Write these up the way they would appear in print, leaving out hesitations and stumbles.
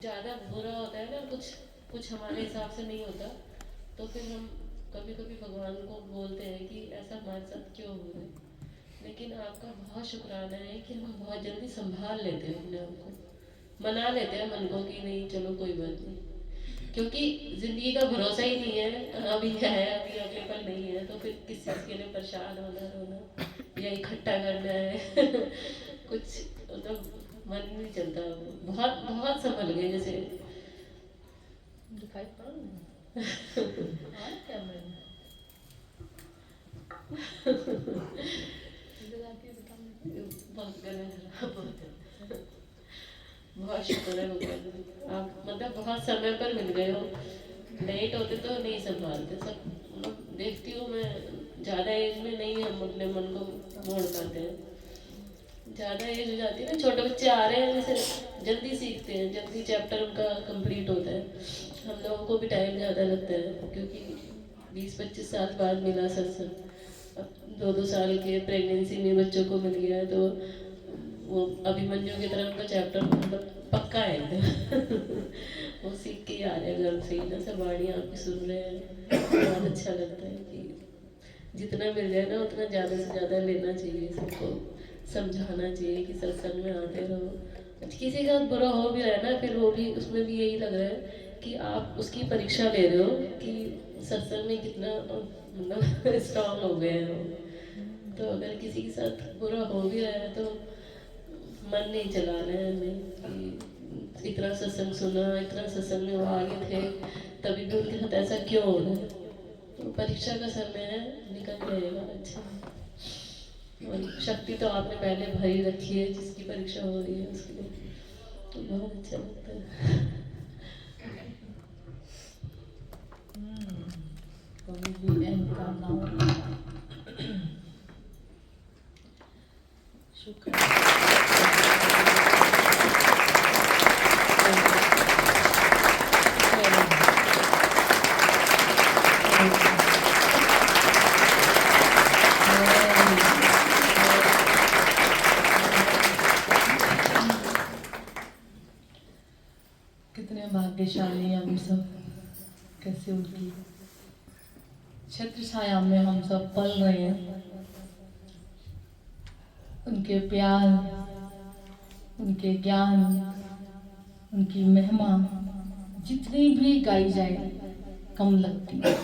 ज़्यादा बुरा होता है ना, कुछ कुछ हमारे हिसाब से नहीं होता, तो फिर हम कभी कभी भगवान को बोलते हैं कि ऐसा हमारे साथ क्यों हो रहा है। लेकिन आपका बहुत शुक्राना है कि हम बहुत जल्दी संभाल लेते हैं अपने आप को, मना लेते हैं मन को कि नहीं चलो कोई बात नहीं, क्योंकि ज़िंदगी का भरोसा ही नहीं है। अभी है, अभी अगले पल नहीं है, तो फिर किस चीज़ के लिए परेशान होना रोना या इकट्ठा करना है कुछ मतलब मन नहीं चलता। बहुत बहुत संभल गए जैसे दिखाई पड़ा ना कैमरे में बहुत गला खराब होता है। बहुत शुक्र है भगवान, आप मतलब बहुत समय पर मिल गए हो। लेट होते तो नहीं संभालते सब, मतलब देखती हूँ मैं, ज़्यादा एज में नहीं हम अपने मन को मोड़ पाते हैं। ज़्यादा एज हो जाती है ना, छोटे बच्चे आ रहे हैं जैसे जल्दी सीखते हैं, जल्दी चैप्टर उनका कंप्लीट होता है। हम लोगों को भी टाइम ज़्यादा लगता है, क्योंकि 20-25 साल बाद मिला सत्संग। अब 2-2 साल के प्रेगनेंसी में बच्चों को मिल गया है, तो वो अभिमन्यु की तरह उनका चैप्टर मतलब पक्का है एकदम वो सीख के ही आ रहे हैं घर से ही ना, सब वाणी आपकी सुन रहे हैं। बहुत अच्छा लगता है कि जितना मिल जाए ना उतना ज़्यादा से ज़्यादा लेना चाहिए, सबको समझाना चाहिए कि सत्संग में आते रहो। किसी के साथ बुरा हो भी रहा है ना, फिर वो भी उसमें भी यही लग रहा है कि आप उसकी परीक्षा ले रहे हो कि सत्संग में कितना मतलब स्ट्रांग हो गए हो। तो अगर किसी के साथ बुरा हो भी रहा है तो मन नहीं चलाना है हमें कि इतना सत्संग सुना, इतना सत्संग में वो आगे थे, तभी भी उनके साथ ऐसा क्यों हो रहा है। तो परीक्षा का समय है, निकल जाएगा अच्छा। और शक्ति तो आपने पहले भरी रखी है, जिसकी परीक्षा हो रही है उसके लिए तो बहुत अच्छा लगता है। कभी भी अहंकार ना हो। शुक्र कितने भाग्यशाली हैं हम सब, कैसे उनकी छत्र छाया में हम सब पल रहे हैं। उनके प्यार, उनके ज्ञान, उनकी महिमा जितनी भी गाई जाए कम लगती है।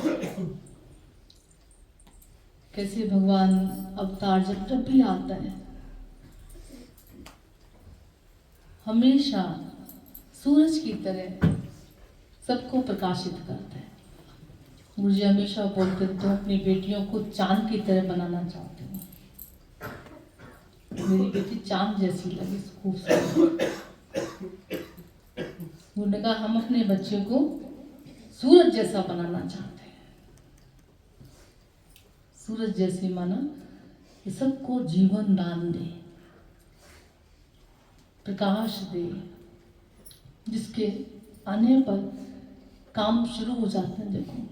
कैसे भगवान अवतार जब जब भी आता है हमेशा सूरज की तरह सबको प्रकाशित करता है। मुझे हमेशा बोलते तो अपनी बेटियों को चांद की तरह बनाना चाहती हूँ, मेरी बेटी चांद जैसी लगे खूबसूरत। उन्होंने कहा हम अपने बच्चे को सूरज जैसा बनाना चाहते हैं। सूरज जैसी माना कि सबको जीवन दान दे, प्रकाश दे, जिसके आने पर काम शुरू हो जाते हैं। देखो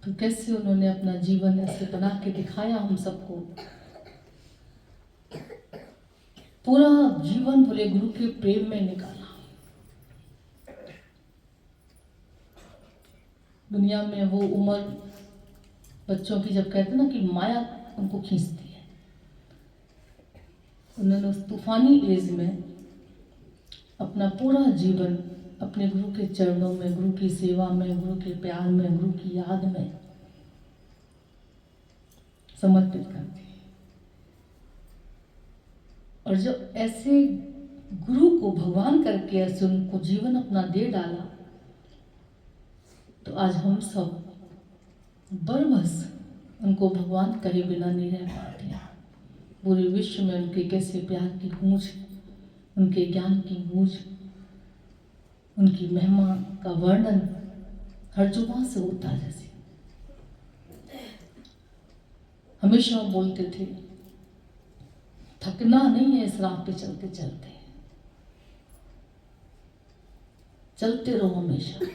तो कैसे उन्होंने अपना जीवन ऐसे बना के दिखाया हम सबको। पूरा जीवन बोले गुरु के प्रेम में निकाला। दुनिया में वो उम्र बच्चों की जब कहते हैं ना कि माया उनको खींचती है, उन्होंने उस तूफानी एज में अपना पूरा जीवन अपने गुरु के चरणों में, गुरु की सेवा में, गुरु के प्यार में, गुरु की याद में समर्पित कर दी। और जब ऐसे गुरु को भगवान करके ऐसे उनको जीवन अपना दे डाला, तो आज हम सब बरबस उनको भगवान कहे बिना नहीं रह पाते हैं। पूरे विश्व में उनके कैसे प्यार की गूंज, उनके ज्ञान की गूंज, उनकी महिमा का वर्णन हर जुबान से होता है। जैसे हमेशा बोलते थे थकना नहीं है इस राह पे चलते चलते, चलते रहो हमेशा।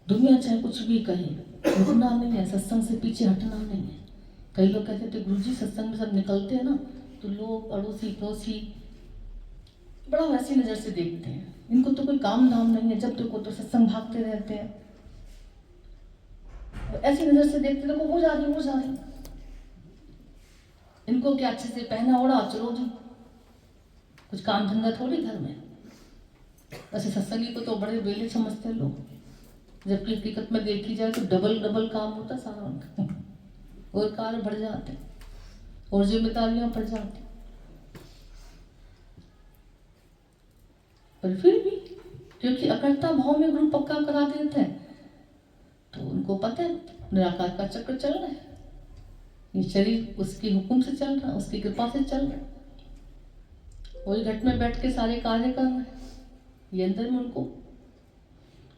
दुनिया चाहे कुछ भी कहे, रुकना नहीं है, सत्संग से पीछे हटना नहीं है। कई लोग कहते थे गुरुजी सत्संग में सब निकलते हैं ना तो लोग अड़ोसी पड़ोसी बड़ा वैसी नज़र से देखते हैं, इनको तो कोई काम धाम नहीं है, जब देखो तो सत्संग भागते रहते हैं। ऐसी नज़र से देखते देखो वो जा रही वो जा रही, इनको क्या अच्छे से पहना ओढ़ा चलो जी, कुछ काम धंधा थोड़ी घर में। वैसे सत्संगी को तो बड़े बेले समझते हैं लोग, जबकि हकीकत में देखी जाए तो डबल डबल काम होता सारा उनका, और कार्य बढ़ जाते और जिम्मेदारियां बढ़ जाती। पर फिर भी क्योंकि अकर्ता भाव में गुरु पक्का करा देते हैं, तो उनको पता है निराकार का चक्र चल रहा है, ये शरीर उसके हुक्म से चल रहा है, उसकी कृपा से चल रहा है, वही घट में बैठ के सारे कार्य कर रहे हैं। ये अंदर में उनको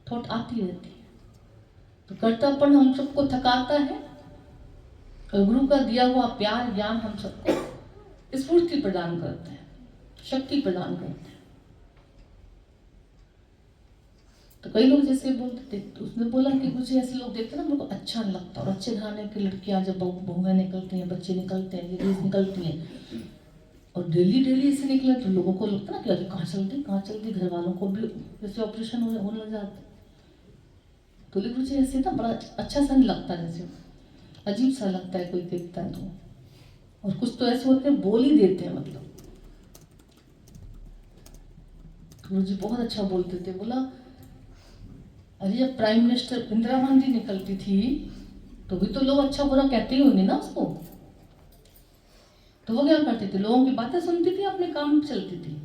थॉट आती रहती है। तो कर्तापन हम सबको थकाता है, और गुरु का दिया हुआ प्यार ज्ञान हम सबको स्फूर्ति प्रदान करते हैं, शक्ति प्रदान करते हैं। तो कई लोग जैसे बोलते थे, तो उसने बोला कि मुझे ऐसे लोग देखते ना मेरे को अच्छा नहीं लगता, और अच्छे घराने की लड़कियां जब बहुएं निकलती हैं, बच्चे निकलते हैं, लेडीज निकलती हैं, और डेली डेली ऐसे निकले तो लोगों को लगता ना कि अरे कहाँ चल दी, घर वालों को भी जैसे ऑपरेशन होने लग जाते। तो लेकिन मुझे ऐसे ना बड़ा अच्छा सा नहीं लगता, जैसे अजीब सा लगता है कोई देखता है तो। और कुछ तो ऐसे होते हैं बोल ही देते हैं, मतलब गुरु जी बहुत अच्छा बोलते थे। बोला अरे जब प्राइम मिनिस्टर इंदिरा गांधी निकलती थी तो भी तो लोग अच्छा बुरा कहते ही होंगे ना उसको, तो वो क्या करती थी, लोगों की बातें सुनती थी, अपने काम पे चलती थी।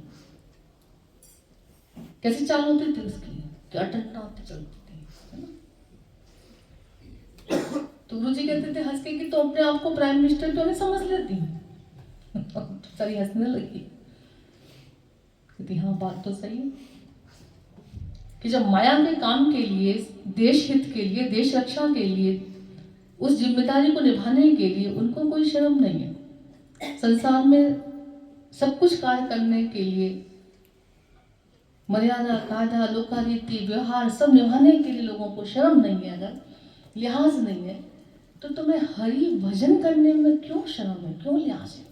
कैसी चाल होती थी उसकी, क्या टंटा होती चलती थी, है ना। तो गुरु जी कहते थे हंस के कि तो अपने आप को प्राइम मिनिस्टर क्यों नहीं समझ लेती। तो सारी हंसने लगी, कहती हाँ बात तो सही है कि जब माया के काम के लिए, देश हित के लिए, देश रक्षा के लिए, उस जिम्मेदारी को निभाने के लिए उनको कोई शर्म नहीं है। संसार में सब कुछ कार्य करने के लिए मर्यादा, कायदा, लोकारीति, व्यवहार सब निभाने के लिए लोगों को शर्म नहीं है, अगर लिहाज नहीं है, तो तुम्हें हरि भजन करने में क्यों शर्म है, क्यों लिहाज है?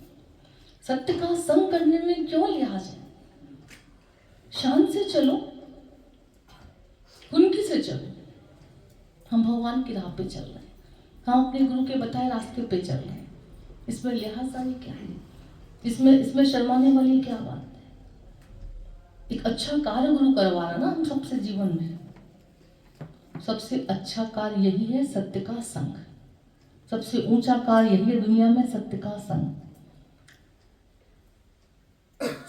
सत्य का संग करने में क्यों लिहाज है? शान से चलो, उनकी से चलो। हम भगवान की राह पे चल रहे हैं, हम अपने गुरु के बताए रास्ते पे चल रहे हैं, इसमें लिहाजारी क्या है, इसमें शर्माने वाली क्या बात है? एक अच्छा कार्य गुरु करवा रहा ना हम सबसे जीवन में। सबसे अच्छा कार्य यही है, सत्य का संग। सबसे ऊंचा कार्य यही है दुनिया में, सत्य का संग।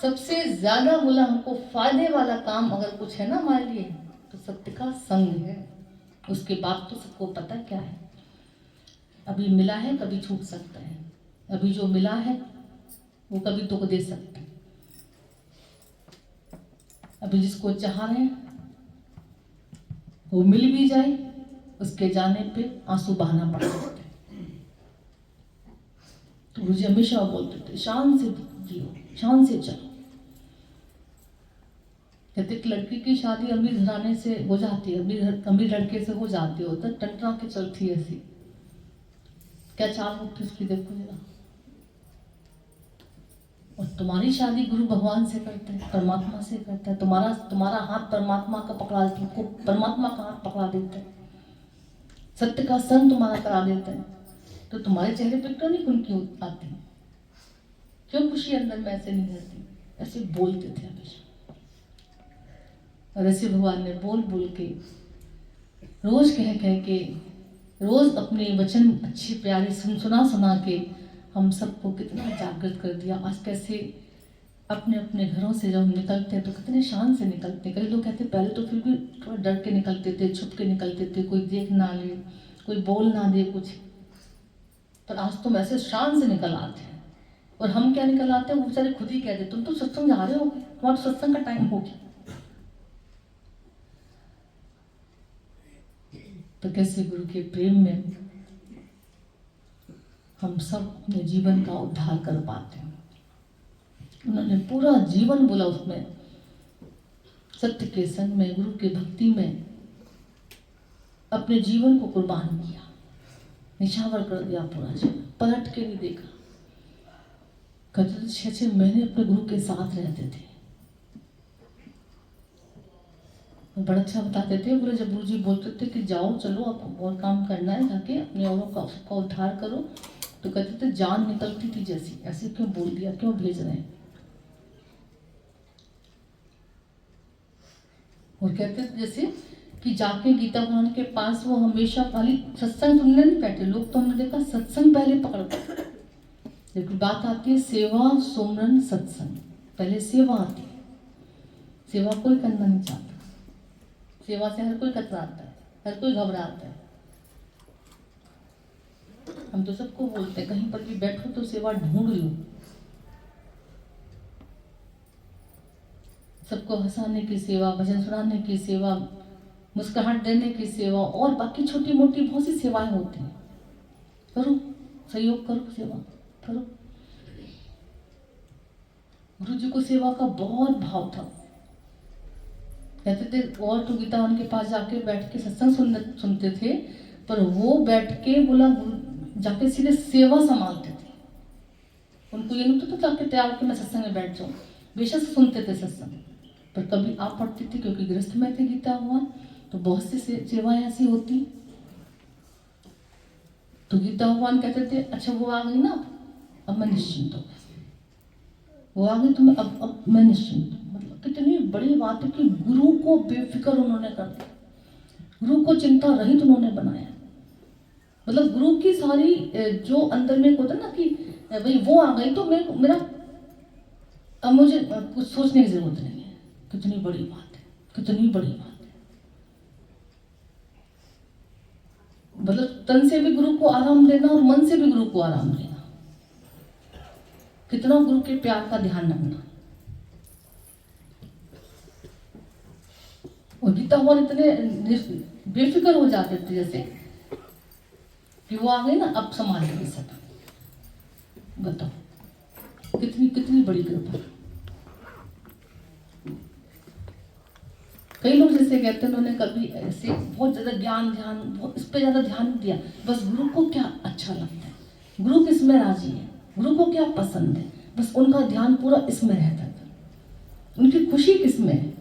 सबसे ज्यादा बोला हमको फायदे वाला काम अगर कुछ है ना हमारे लिए, तो सत्य का संग है। उसके बाद तो सबको पता क्या है, अभी मिला है कभी छूट सकता है, अभी जो मिला है वो कभी दुख दे सकता है, अभी जिसको चाह रहे हैं वो मिल भी जाए, उसके जाने पे आंसू बहाना पड़ सकता है। तो मुझे हमेशा बोलते थे शान से जियो, शान से चलो। कहते एक लड़की की शादी अमीर घराने से हो जाती है, अमीर लड़के से हो जाती हो, तो टंटरा के चलती है ऐसी, क्या चाल होती उसकी देखो जरा। और तुम्हारी शादी गुरु भगवान से करते हैं, परमात्मा से करता है, तुम्हारा हाथ परमात्मा का पकड़ा, तुमको परमात्मा का हाथ पकड़ा देते हैं, सत्य का संग तुम्हारा करा देते हैं, तो तुम्हारे चेहरे पे क्यों नहीं खुनकी आती, क्यों खुशी अंदर में ऐसे नहीं रहती? ऐसे बोलते थे हमेशा। और ऐसे भगवान ने बोल बोल के, रोज कह के, रोज अपने वचन अच्छे प्यारे सुना के हम सबको कितना जागृत कर दिया। आज कैसे अपने अपने घरों से जब हम निकलते हैं तो कितने शान से निकलते हैं। कई लोग कहते हैं पहले तो फिर भी थोड़ा डर के निकलते थे, छुप के निकलते थे, कोई देख ना ले, कोई बोल ना दे कुछ, पर आज तुम ऐसे शान से निकल आते हैं। और हम क्या निकल आते हैं, वो बेचारे खुद ही कहते तुम तो सत्संग जा रहे हो, तुम्हारा सत्संग का टाइम हो गया। तो कैसे गुरु के प्रेम में हम सब अपने जीवन का उद्धार कर पाते हैं। उन्होंने पूरा जीवन बोला उसमें, सत्य के संग में, गुरु के भक्ति में अपने जीवन को कुर्बान किया, निछावर कर दिया पूरा जीवन, पलट के नहीं देखा। कहते 6-6 महीने अपने गुरु के साथ रहते थे, बड़ा अच्छा बताते थे। बोले जब गुरुजी बोलते थे कि जाओ चलो अब और काम करना है, जाके अपने औरों का सबका उद्धार करो, तो कहते थे जान निकलती थी जैसी, ऐसे क्यों बोल दिया, क्यों भेज रहे हैं। और कहते थे जैसे कि जाके गीता भगवान के पास वो हमेशा खाली सत्संग सुनने नहीं बैठे, लोग तो हमने देखा सत्संग पहले पकड़ते, लेकिन बात आती है सेवा सुमरन सत्संग, पहले सेवा आती है। सेवा कोई करना नहीं चाहता, सेवा से हर कोई कतराता है, हर कोई घबराता है। हम तो सबको बोलते हैं कहीं पर भी बैठो तो सेवा ढूंढ लो, सबको हंसाने की सेवा, भजन सुनाने की सेवा, मुस्कुराहट देने की सेवा, और बाकी छोटी मोटी बहुत सी सेवाएं होती हैं। करो, सहयोग करो, सेवा करो। गुरु जी को सेवा का बहुत भाव था। कहते थे और तो गीता उनके पास जाके बैठ के सत्संग सुनते थे, पर वो बैठ के बोला जाके सीधे सेवा संभालते थे। उनको ये नहीं तो जाके तैयार कि मैं सत्संग में बैठ जाऊँ, बेशक सुनते थे सत्संग, पर कभी आप पढ़ती थी क्योंकि गृहस्थ में थे गीता भगवान, तो बहुत सी सेवाएं ऐसी होती। तो गीता भगवान कहते थे अच्छा वो आ गई ना, अब मैं निश्चिंत हो गया, वो आ गई तो मैं अब मैं निश्चिंत। मतलब कितनी बड़ी बात है कि गुरु को बेफिक्र उन्होंने कर दिया, गुरु को चिंता रहित उन्होंने बनाया। मतलब गुरु की सारी जो अंदर में होता ना कि भाई वो आ गई तो मेरा अब मुझे कुछ सोचने की जरूरत नहीं है। कितनी बड़ी बात है, कितनी बड़ी बात है। मतलब तन से भी गुरु को आराम देना और मन से भी गुरु को आराम देना, कितना गुरु के प्यार का ध्यान रखना। और गीता भगवान इतने बेफिक्र हो जाते थे जैसे कि वो आ गए ना, अब संभाल लेंगे सब। बताओ कितनी कितनी बड़ी कृपा। कई लोग जैसे कहते हैं उन्होंने कभी ऐसे बहुत ज्यादा ज्ञान ध्यान इस पे ज्यादा ध्यान दिया, बस गुरु को क्या अच्छा लगता है, गुरु किस में राजी है, गुरु को क्या पसंद है, बस उनका ध्यान पूरा इसमें रहता था, उनकी खुशी किस में है।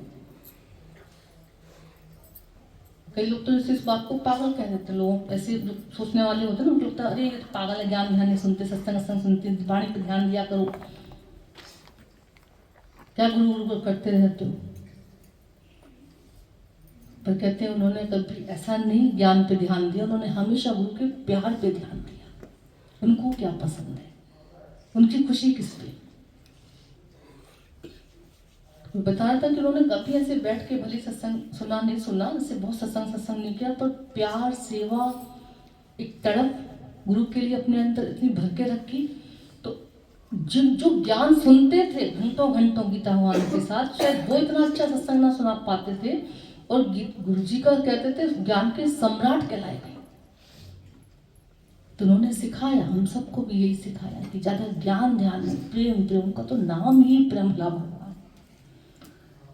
कई लोग तो जैसे इस बात को पागल कह देते, लोग ऐसे सोचने वाले होते हैं ना, उनको लगता है अरे ये तो पागल है, ज्ञान ध्यान नहीं सुनते, सत्संग सुनते, वाणी पे ध्यान दिया करो, क्या गुरु गुरु को करते रहते हो। पर कहते हैं उन्होंने कभी ऐसा नहीं ज्ञान पे ध्यान दिया, उन्होंने हमेशा गुरु के प्यार पे ध्यान दिया, उनको क्या पसंद है, उनकी खुशी किस पे। बताया था कि उन्होंने कभी ऐसे बैठ के भले सत्संग सुना नहीं सुना, जैसे बहुत सत्संग नहीं किया, पर प्यार सेवा एक तड़प गुरु के लिए अपने अंदर इतनी भर के रखी। तो जो ज्ञान सुनते थे घंटों घंटों गीता भगवान के साथ, शायद वो इतना अच्छा सत्संग ना सुना पाते थे, और गुरु जी का कहते थे ज्ञान के सम्राट कहलाए गए। तो उन्होंने सिखाया, हम सबको भी यही सिखाया कि ज्यादा ज्ञान ध्यान में प्रेम, प्रेम का तो नाम ही प्रेम मिला, भगवान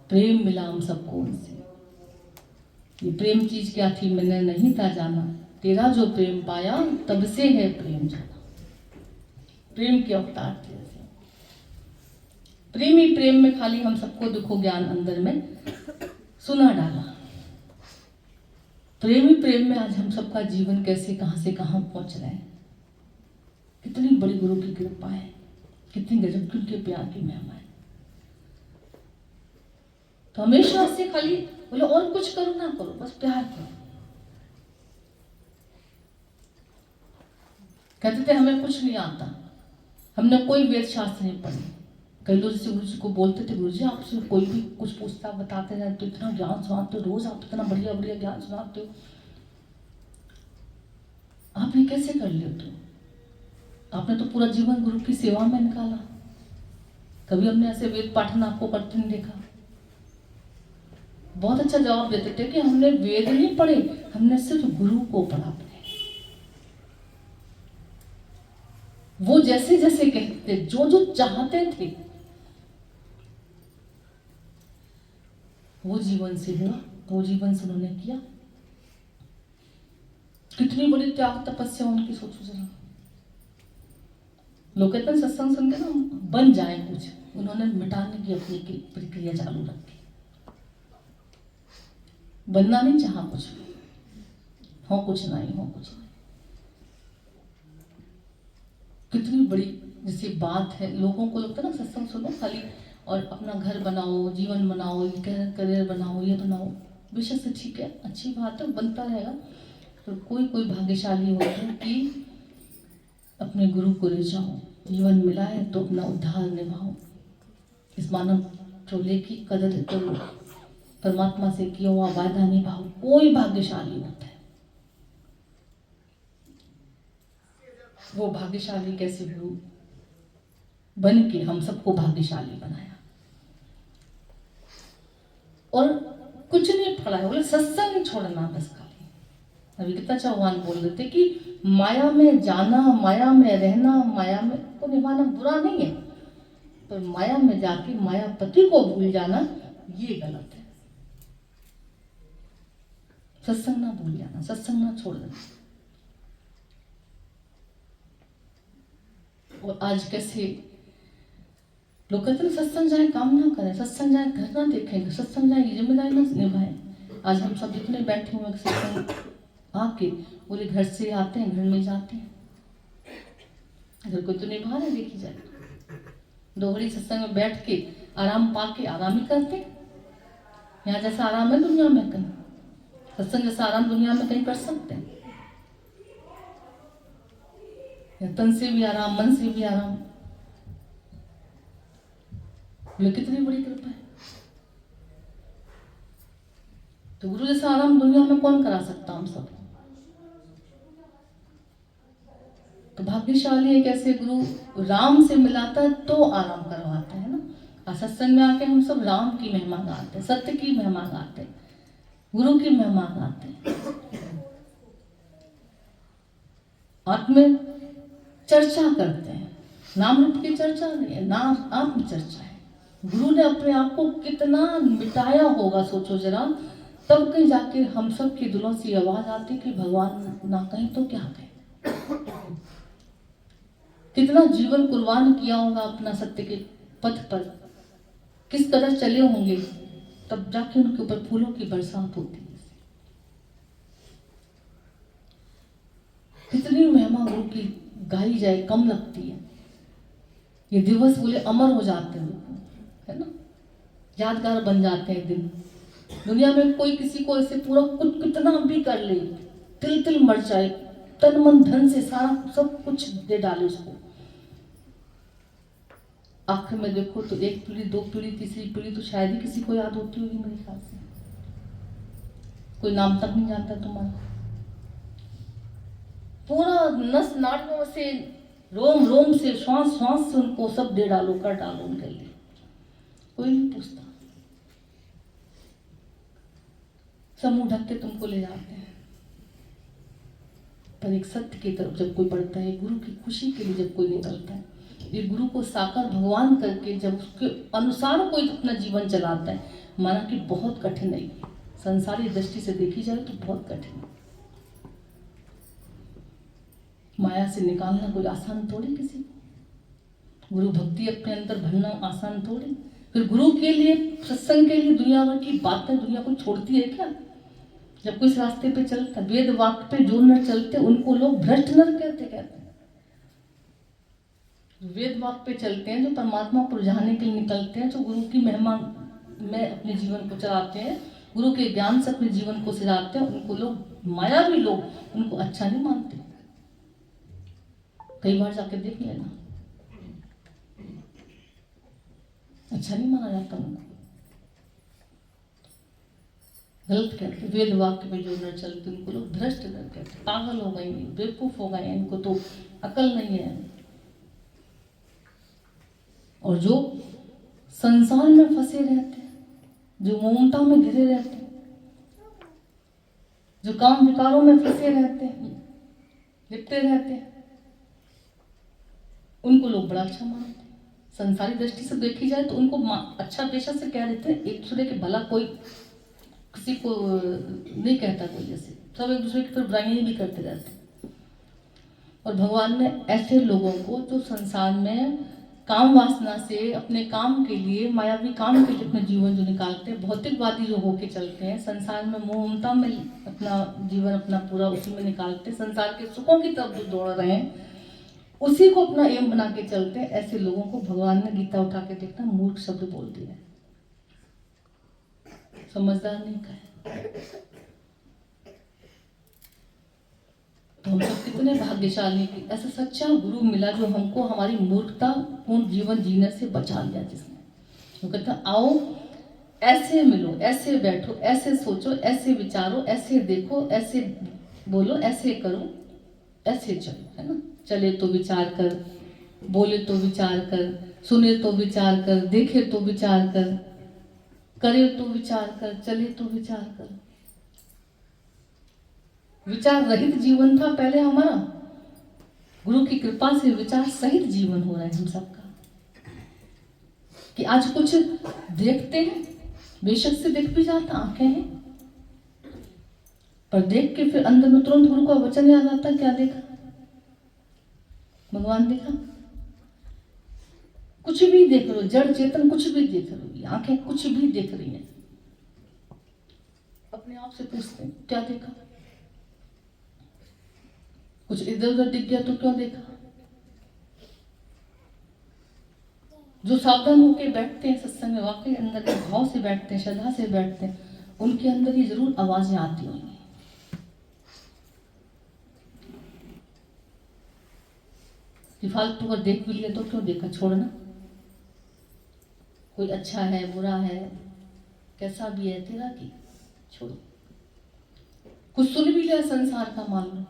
प्रेम मिला हम सबको उनसे। ये प्रेम चीज क्या थी मैंने नहीं था जाना, तेरा जो प्रेम पाया तब से है प्रेम जाना। प्रेम के अवतार थे, प्रेम ही प्रेम में खाली हम सबको दुखो ज्ञान अंदर में सुना डाला। प्रेम ही प्रेम में आज हम सबका जीवन कैसे कहां से कहां पहुंच रहे हैं। कितनी बड़ी गुरु की कृपा है, कितनी गजब की उनके प्यार की महिमा है। तो हमेशा से खाली बोले और कुछ करो ना करो, बस प्यार करो। कहते थे हमें कुछ नहीं आता, हमने कोई वेद शास्त्र नहीं पढ़ी। कई लोग जैसे गुरु जी को बोलते थे, गुरु जी आपसे कोई भी कुछ पूछता बताते रहते, इतना ज्ञान सुनाते हो, रोज आप इतना बढ़िया बढ़िया ज्ञान सुनाते हो, आप ये कैसे कर लेते हो? आपने तो पूरा जीवन गुरु की सेवा में निकाला, कभी हमने ऐसे वेद पाठन आपको करते नहीं देखा। बहुत अच्छा जवाब देते थे कि हमने वेद नहीं पढ़े, हमने सिर्फ गुरु को पढ़ा पढ़े। वो जैसे जैसे कहते, जो जो चाहते थे वो जीवन से हुआ, वो जीवन से उन्होंने किया। कितनी बड़ी त्याग तपस्या उनकी, सोचो जरा। लोग कहते हैं सत्संग सुन के ना बन जाए कुछ, उन्होंने मिटाने की अपनी की प्रक्रिया चालू रखी। बनना नहीं चाहा कुछ भी, हो कुछ नहीं, हो कुछ नहीं। कितनी बड़ी जैसी बात है, लोगों को लगता है ना सत्संग सुनो खाली और अपना घर बनाओ, जीवन बनाओ, करियर बनाओ, ये बनाओ, बेशक से ठीक है, अच्छी बात है, बनता रहेगा। पर कोई कोई भाग्यशाली होता है कि अपने गुरु को ले जाओ, जीवन मिला है तो अपना उद्धार निभाओ, इस मानव चोले की कदर करो, परमात्मा से किया हुआ वायदा निभाओ। कोई भाग्यशाली होता है। वो भाग्यशाली कैसे गुरु बन के हम सबको भाग्यशाली बनाया, और कुछ नहीं फड़ा है, बोले सत्संग छोड़ना बस खाली। अभी गीता चौहान बोल रहे थे कि माया में जाना, माया में रहना, माया में को निभाना बुरा नहीं है, पर माया में जाके मायापति को भूल जाना ये गलत है। सत्संग ना भूल जाना, सत्संग ना छोड़ देना। और आज कैसे लोग कहते हैं सत्संग जाए काम ना करें, सत्संग जाए घर ना देखेंगे, सत्संग जाए जिम्मेदारी ना निभाएं। आज हम सब जितने बैठे हुए सत्संग आके पूरे घर से आते हैं, घर में जाते हैं, अगर कोई तो निभा रहे देखी जाए। दोहरी सत्संग में बैठ के आराम पाके आराम ही करते हैं। यहाँ जैसा आराम है दुनिया में कहीं, सत्संग जैसा आराम दुनिया में कहीं कर सकते हैं? तन से भी आराम, मन से भी आराम, ये कितनी बड़ी कृपा है। तो गुरु जैसा आराम दुनिया में कौन करा सकता हम सब? तो भाग्यशाली है कैसे गुरु राम से मिलाता है तो आराम करवाता है ना। सत्संग में आके हम सब राम की महिमा गाते हैं, सत्य की महिमा गाते हैं, गुरु की महिमा गाते हैं, आत्म चर्चा करते हैं। नाम रूप की चर्चा नहीं है, नाम आत्म चर्चा है। गुरु ने अपने आप को कितना मिटाया होगा सोचो जरा, तब कहीं जाके हम सब के दिलों से आवाज आती कि भगवान ना कहीं तो क्या कहें। कितना जीवन कुर्बान किया होगा अपना सत्य के पथ पर, किस कदर चले होंगे, तब जाके उनके ऊपर फूलों की बरसात होती है। कितनी महिमा गुरु की गाई जाए कम लगती है। ये दिवस बोले अमर हो जाते हैं, है ना, यादगार बन जाते हैं दिन। दुनिया में कोई किसी को ऐसे पूरा कुछ कितना भी कर ले, तिल तिल मर जाए, तन मन धन से सारा सब कुछ दे डाले उसको, आखिर में देखो तो एक पीढ़ी, दो पीढ़ी, तीसरी पीढ़ी तो शायद ही किसी को याद होती होगी मेरे ख्याल से। कोई नाम तक नहीं जानता तुम्हारा। पूरा नस नाड़ियों से, रोम रोम से, श्वास श्वास से उनको सब दे डालो, कर डालो उनके लिए, कोई नहीं पूछता। समूह ढक के तुमको ले जाते हैं। पर एक सत्य की तरफ जब कोई बढ़ता है, गुरु की खुशी के लिए जब कोई निकलता है, ये गुरु को साकार भगवान करके जब उसके अनुसार कोई अपना जीवन चलाता है, माना कि बहुत कठिन है। संसारी दृष्टि से देखी जाए तो बहुत कठिन है। माया से निकालना कोई आसान थोड़ी किसी को। गुरु भक्ति अपने अंदर भरना आसान थोड़ी। फिर गुरु के लिए, सत्संग के लिए दुनिया भर की बातें दुनिया को छोड़ती है क्या? जब कोई इस रास्ते पे चलता, वेद वाक्य पे जो नर चलते उनको लोग भ्रष्ट नर कहते हैं। वेद वाक्य पे चलते हैं, जो परमात्मा को जाने के लिए निकलते हैं, जो गुरु की महिमा में अपने जीवन को चलाते हैं, गुरु के ज्ञान से अपने जीवन को सजाते हैं, उनको लोग, मायावी लोग उनको अच्छा नहीं मानते। कई बार जाके देख लेना, अच्छा नहीं माना जाता उनको, गलत कहते। वेद वाक्य में जो नर चलते उनको लोग भ्रष्ट नर कहते, पागल हो गए, बेवकूफ हो गए, इनको तो अकल नहीं है। और जो संसार में फंसे रहते हैं, जो ममता में घिरे रहते हैं, जो काम विकारों में फंसे रहते हैं, लिपटे रहते हैं, उनको लोग बड़ा अच्छा मानते हैं। संसारी दृष्टि से देखी जाए तो उनको अच्छा पेशा से कह देते हैं। एक दूसरे के भला कोई किसी को नहीं कहता, कोई जैसे सब एक दूसरे की तरफ बुराइयां भी करते रहते हैं। और भगवान ने ऐसे लोगों को जो संसार में काम वासना से, अपने काम के लिए, मायावी काम के लिए अपना जीवन जो निकालते हैं, भौतिकवादी जो होके चलते हैं, संसार में मोह ममता में अपना जीवन अपना पूरा उसी में निकालते हैं, संसार के सुखों की तरफ जो दौड़ रहे हैं उसी को अपना एम बना के चलते हैं, ऐसे लोगों को भगवान ने गीता उठा के देखना मूर्ख शब्द बोल दिया है, समझदार नहीं कहे। तो हम सब कितने भाग्यशाली कि ऐसा सच्चा गुरु मिला जो हमको हमारी मूर्खता पूर्ण जीवन जीने से बचा लिया, जिसने वो कहता आओ ऐसे मिलो, ऐसे बैठो, ऐसे सोचो, ऐसे विचारो, ऐसे देखो, ऐसे बोलो, ऐसे करो, ऐसे चलो, है ना। चले तो विचार कर, बोले तो विचार कर, सुने तो विचार कर, देखे तो विचार कर, करे तो विचार कर, चले तो विचार कर। विचार रहित जीवन था पहले हमारा, गुरु की कृपा से विचार सहित जीवन हो रहा है हम सबका। कि आज कुछ देखते हैं, बेशक से देख भी जाता, आंखें हैं, पर देख के फिर अंदर में तुरंत गुरु का वचन याद आता, क्या देखा? भगवान देखा। कुछ भी देख रहे हो, जड़ चेतन कुछ भी देख रहे हो, आंखें कुछ भी देख रही हैं, अपने आप से पूछते हैं क्या देखा? कुछ इधर उधर दिख गया तो क्यों देखा? जो सावधान होकर बैठते हैं सत्संग में, वाकई अंदर के भाव से बैठते हैं, श्रद्धा से बैठते हैं, उनके अंदर ही जरूर आवाजें आती होंगी। फालतू का देख भी लिया तो क्यों देखा, छोड़ना। कोई अच्छा है, बुरा है, कैसा भी है, तेरा की छोड़ो। कुछ सुन भी लिया संसार का, मान लो।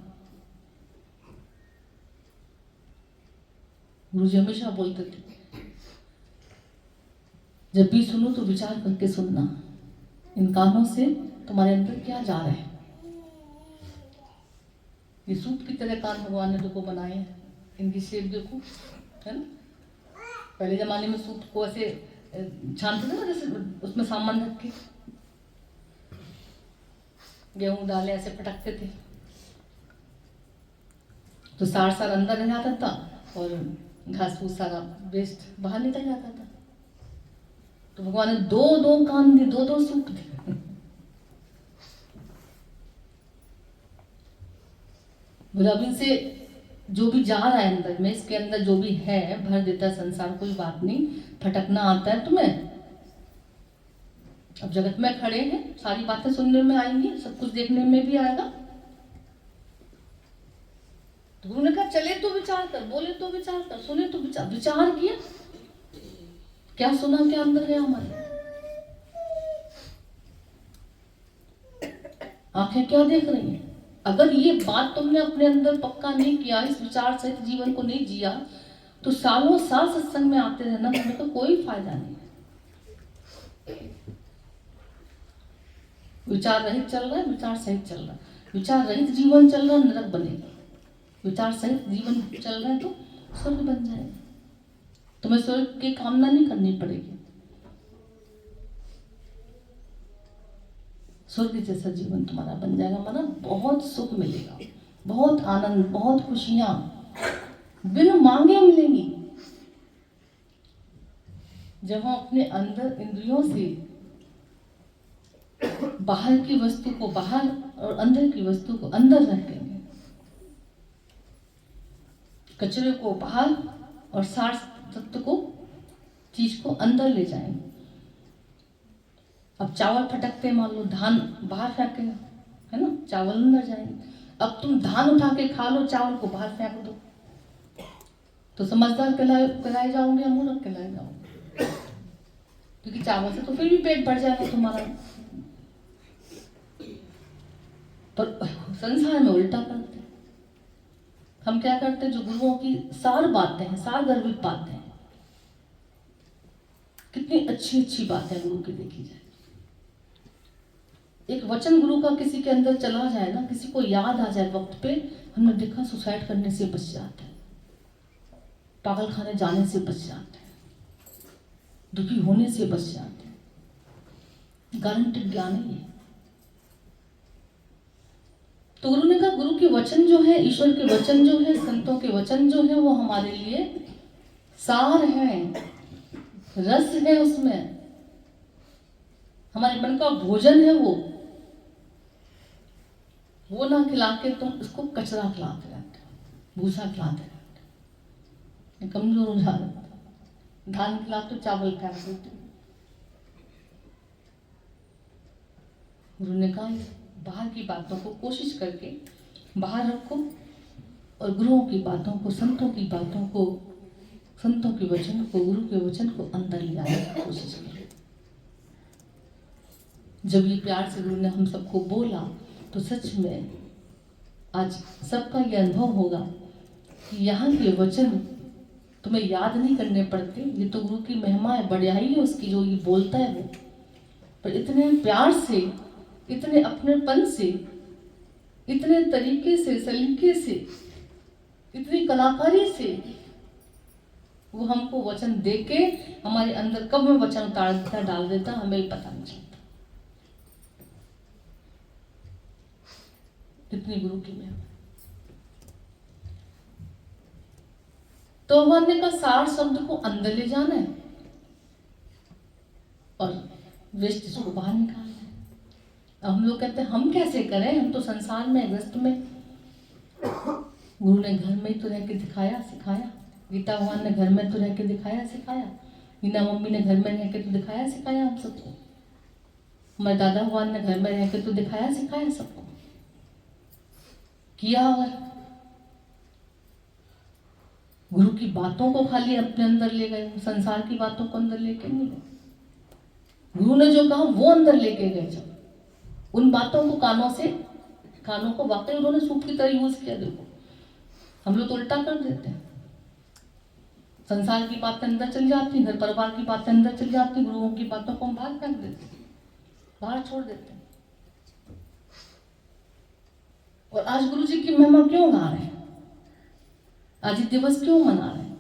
गुरु जी हमेशा बोलते थे जब भी सुनो तो विचार करके सुनना, इन कानों से तुम्हारे अंदर क्या जा रहा है। ये सूप की तरह कान भगवान ने देखो बनाए हैं, इनकी शेप देखो, है ना। पहले जमाने में सूप को ऐसे छानते थे ना, जैसे उसमें सामान रख के गेहूं डाले ऐसे फटकते थे, तो सार सार अंदर रह जाता था और घास फूस सारा वेस्ट बाहर निकल जाता था। तो भगवान ने दो दो कान दिए, दो दो सूप दिए। बोला अब इनसे जो भी जा रहा है अंदर में, इसके अंदर जो भी है भर देता है संसार, कोई बात नहीं, फटकना आता है तुम्हें। अब जगत में खड़े हैं, सारी बातें सुनने में आएंगी, सब कुछ देखने में भी आएगा। तो गुरु ने कहा चले तो विचार कर, बोले तो विचार कर, सुने तो विचार। विचार किया, क्या सुना, क्या अंदर है हमारे, आंखें क्या देख रही हैं। अगर ये बात तुमने अपने अंदर पक्का नहीं किया, इस विचार सहित जीवन को नहीं जिया, तो सालों साल सत्संग में आते रहना तुम्हें तो कोई फायदा नहीं है। विचार रहित चल रहा है, विचार सहित चल रहा है। विचार रहित जीवन चल रहा है, नरक बनेगा। विचार सहित जीवन चल रहा है तो स्वर्ग बन जाएगा। तुम्हें स्वर्ग की कामना नहीं करनी पड़ेगी, स्वर्ग जैसा जीवन तुम्हारा बन जाएगा। माना बहुत सुख मिलेगा, बहुत आनंद, बहुत खुशियां बिन मांगे मिलेंगी। जब हम अपने अंदर इंद्रियों से बाहर की वस्तु को बाहर और अंदर की वस्तु को अंदर रखेंगे, कचरे को बाहर और सार तत्व को, चीज को अंदर ले जाएंगे। अब चावल फटकते, मान लो धान बाहर फेंके, है ना, चावल अंदर जाएंगे। अब तुम धान उठा के खा लो, चावल को बाहर फेंक दो, तो समझदार कहलाए जाओगे या मूर्ख कहलाए जाओगे? क्योंकि चावल से तो फिर भी पेट भर जाएगा तुम्हारा। पर संसार में उल्टा करते हैं। हम क्या करते हैं, जो गुरुओं की सार बातें हैं, सार गर्भित बातें हैं, कितनी अच्छी अच्छी बातें गुरु की देखी जाए। एक वचन गुरु का किसी के अंदर चला जाए ना, किसी को याद आ जाए वक्त पे, हमने देखा सुसाइड करने से बच जाते हैं, पागल खाने जाने से बच जाते हैं, दुखी होने से बच जाते हैं। गारंटेड ज्ञान है ये। तो गुरु ने कहा गुरु के वचन जो है, ईश्वर के वचन जो है, संतों के वचन जो है, वो हमारे लिए सार है, रस है उसमें, हमारे मन का भोजन है वो ना खिला के तुम इसको कचरा खिलाते रहते हो, भूसा खिलाते रहते हो, कमजोर हो जाते हो। धान खिलाते हो, चावल फेंक देते हो। गुरु ने कहा बाहर की बातों को कोशिश करके बाहर रखो और गुरुओं की बातों को, संतों की बातों को, संतों के वचन को, गुरु के वचन को अंदर ले आने की कोशिश करो। जब ये प्यार से गुरु ने हम सबको बोला तो सच में आज सबका ये अनुभव होगा कि यहाँ के वचन तुम्हें याद नहीं करने पड़ते। ये तो गुरु की महिमा है, बढ़ियाई है उसकी, जो ये बोलता है वो, पर इतने प्यार से, इतने अपनेपन से, इतने तरीके से, सलीके से, इतनी कलाकारी से वो हमको वचन देके हमारे अंदर कब में वचन उतार देता, डाल देता, हमें ही पता नहीं चलता। कितनी गुरु की महिमा। तो भगवान ने कहा सार शब्द को अंदर ले जाना है और वेस्ट इसको बाहर निकालना है। अब हम लोग कहते हैं हम कैसे करें, हम तो संसार में, ग्रस्त में। गुरु ने घर में ही तो रह के दिखाया, सिखाया। गीता भगवान ने घर में तो रह के दिखाया, सिखाया। मीना मम्मी ने घर में रह के तो दिखाया, सिखाया हम सबको। हमारे दादा भगवान ने घर में रह के तो दिखाया, सिखाया सबको। किया अगर गुरु की बातों को खाली अपने अंदर ले गए, संसार की बातों को अंदर लेके नहीं गए। गुरु ने जो कहा वो अंदर लेके गए। जब उन बातों को कानों को वाकई उन्होंने सूप की तरह यूज किया। देखो हम लोग तो उल्टा कर देते हैं, संसार की बातें अंदर चली जाती, घर परिवार की बातें अंदर चली जाती, गुरुओं की बातों को हम बाहर फेंक देते, बाहर छोड़ देते हैं। और आज गुरु जी की महिमा क्यों गा रहे हैं, आज ये दिवस क्यों मना रहे हैं,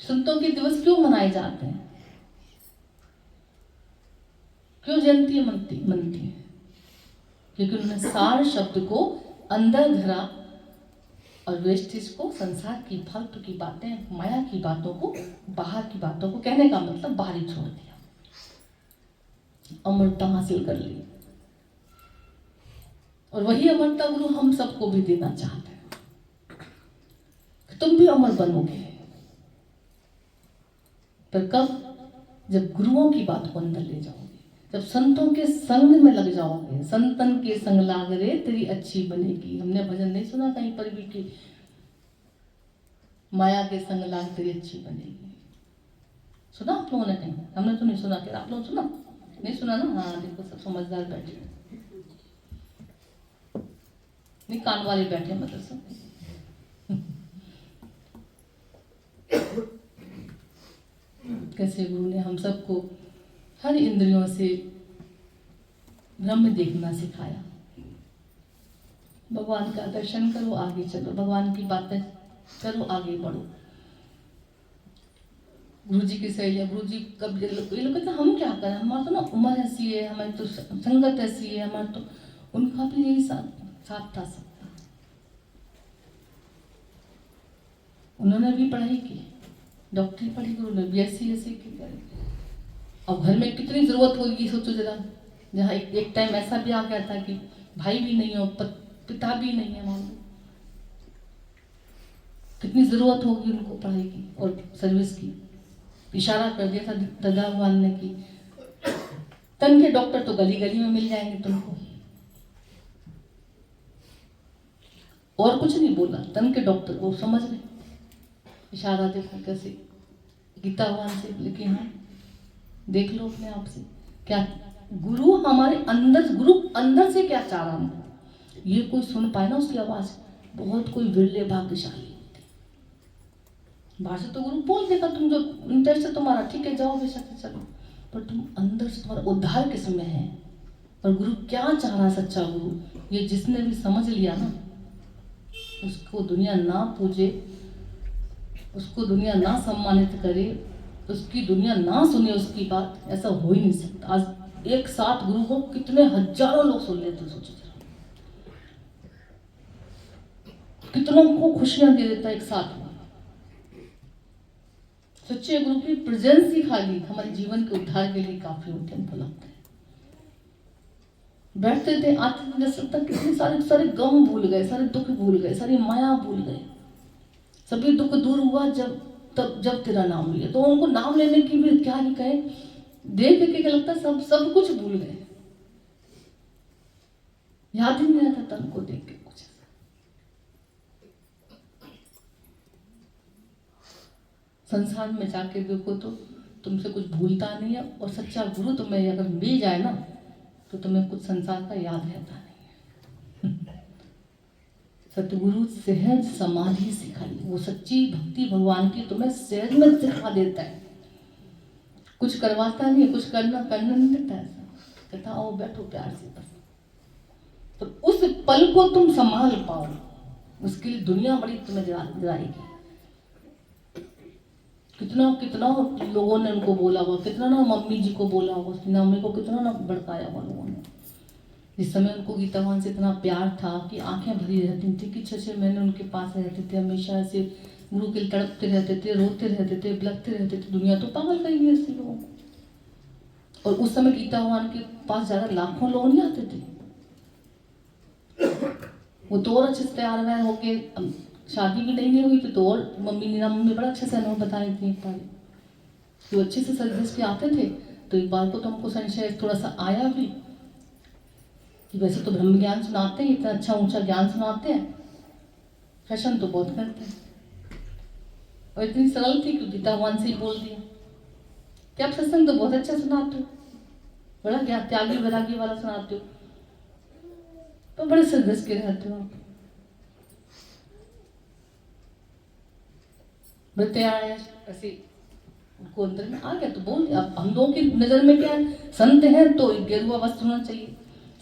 संतों के दिवस क्यों मनाए जाते हैं, क्यों जयंती मनती है? क्योंकि उन्होंने सार शब्द को अंदर धरा और वेस्टेज को, संसार की फालतू की बातें, माया की बातों को, बाहर की बातों को, कहने का मतलब बाहर ही छोड़ दिया, अमरता हासिल कर ली। और वही अमरता गुरु हम सबको भी देना चाहते हैं। तुम भी अमर बनोगे, पर कब? जब गुरुओं की बात को अंदर ले जाओगे, जब संतों के संग में लग जाओगे। संतन के संग लाग रे तेरी अच्छी बनेगी। हमने भजन नहीं सुना कहीं पर भी कि माया के संग लाग तेरी अच्छी बनेगी? सुना आप लोगों ने कहीं? हमने तो नहीं सुना। क्या आप लोगों ने सुना? नहीं सुना ना? हाँ देखो सब समझदार बैठे, नहीं कान वाले बैठे मतलब सब। कैसे गुरु ने हम सबको हर इंद्रियों से ब्रह्म देखना सिखाया। भगवान का दर्शन करो, आगे चलो, भगवान की बातें करो, आगे बढ़ो। गुरु जी की सहेलियां, गुरु जी कब ये लोग कहते हम क्या करें, हमारा तो ना उम्र ऐसी है, हमारी तो संगत ऐसी है, हमारा तो, उनका भी यही साथ था सबका। उन्होंने भी पढ़ाई की, डॉक्टरी पढ़ी गुरु ने, BSc की करी। अब घर में कितनी जरूरत होगी सोचो जरा, जहाँ एक टाइम ऐसा भी आ गया था कि भाई भी नहीं हो, पिता भी नहीं है, मान लो कितनी जरूरत होगी उनको पढ़ाई की और सर्विस की। इशारा कर दिया था दादा भगवान ने कि तन के डॉक्टर तो गली गली में मिल जाएंगे तुमको, और कुछ नहीं बोला, तन के डॉक्टर वो समझ गए। इशारा देखो कैसे गीता भगवान से लिखे हैं, देख लो अपने आप से क्या गुरु हमारे अंदर, गुरु अंदर से क्या चाह रहा हमको, ये कोई सुन पाए ना उसकी आवाज, बहुत कोई विरले भाग्यशाली होते। बाहर से तो गुरु बोल देगा, तुम जो इंटरेस्ट है तुम्हारा ठीक है, जाओ बेशक चलो, पर तुम अंदर से तुम्हारा उद्धार किसमें है, और गुरु क्या चाह रहा है सच्चा गुरु, ये जिसने भी समझ लिया ना, उसको दुनिया ना पूजे, उसको दुनिया ना सम्मानित करे, उसकी दुनिया ना सुने उसकी बात, ऐसा हो ही नहीं सकता। आज एक साथ गुरु को कितने हजारों लोग सुन लेते, सोचो जरा, कितनों को खुशियां दे देता एक साथ में। सच्चे गुरु की प्रेजेंस ही खाली हमारे जीवन के उद्धार के लिए काफी होते हैं, हमको लगता है। बैठते थे, आते थे, जैसे तक कितने सारे सारे गम भूल गए, सारे दुख भूल गए, सारी माया भूल गए। सभी दुख दूर हुआ जब तेरा नाम लिया। तो उनको नाम लेने की भी क्या ही कहे, देख के क्या लगता है सब कुछ भूल गए, याद ही नहीं आता था उनको देख के कुछ। संसार में जाके देखो तो तुमसे कुछ भूलता नहीं है, और सच्चा गुरु तुम्हें अगर मिल जाए ना तो तुम्हें कुछ संसार का याद रहता नहीं है। सतगुरु सहज समाधि सिखाई, वो सच्ची भक्ति भगवान की तुम्हें सहज में सिखा देता है, कुछ करवाता नहीं, कुछ करना नहीं देता है, कहता आओ बैठो प्यार से बस। तो उस पल को तुम संभाल पाओ, उसके लिए दुनिया बड़ी तुम्हें गिराएगी। कितना लोगों ने उनको बोला हुआ, कितना ना मम्मी जी को बोला हुआ, उसकी मम्मी को कितना ना भड़काया हुआ लोगों ने। जिस समय उनको गीता भगवान से इतना प्यार था कि आंखें भरी रहती थी कि 6-6 महीने उनके पास रहते थे, हमेशा ऐसे गुरु के तड़पते रहते थे, रोते रहते थे, बिलखते रहते थे। दुनिया तो पागल गई है ऐसे लोगों को। और उस समय गीता भगवान के पास ज्यादा लाखों लोग नहीं आते थे, वो तो और अच्छे से तैयार वैयार होके, शादी भी नहीं हुई थी तो और नीना मम्मी बड़ा अच्छे से अनुभव बताई थी। एक बार तो अच्छे से सर्विस के आते थे, तो एक बार को तो हमको संशय थोड़ा सा आया भी कि वैसे तो ब्रह्म ज्ञान सुनाते हैं, इतना अच्छा ऊंचा ज्ञान सुनाते हैं, फैशन तो बहुत करते हैं। और इतनी सरल थी कि गीता भगवान से ही बोल दिया कि आप सत्संग तो बहुत अच्छा सुनाते हो, बड़ा ज्ञान त्यागी वैरागी वाला सुनाते हो, तो बड़े सर्विस के रहते हो आप। ऐसे उनको अंदर में आ गया तो बोल दिया। अब हम लोगों की नजर में क्या है, संत है तो गेरुआ वस्त्र होना चाहिए,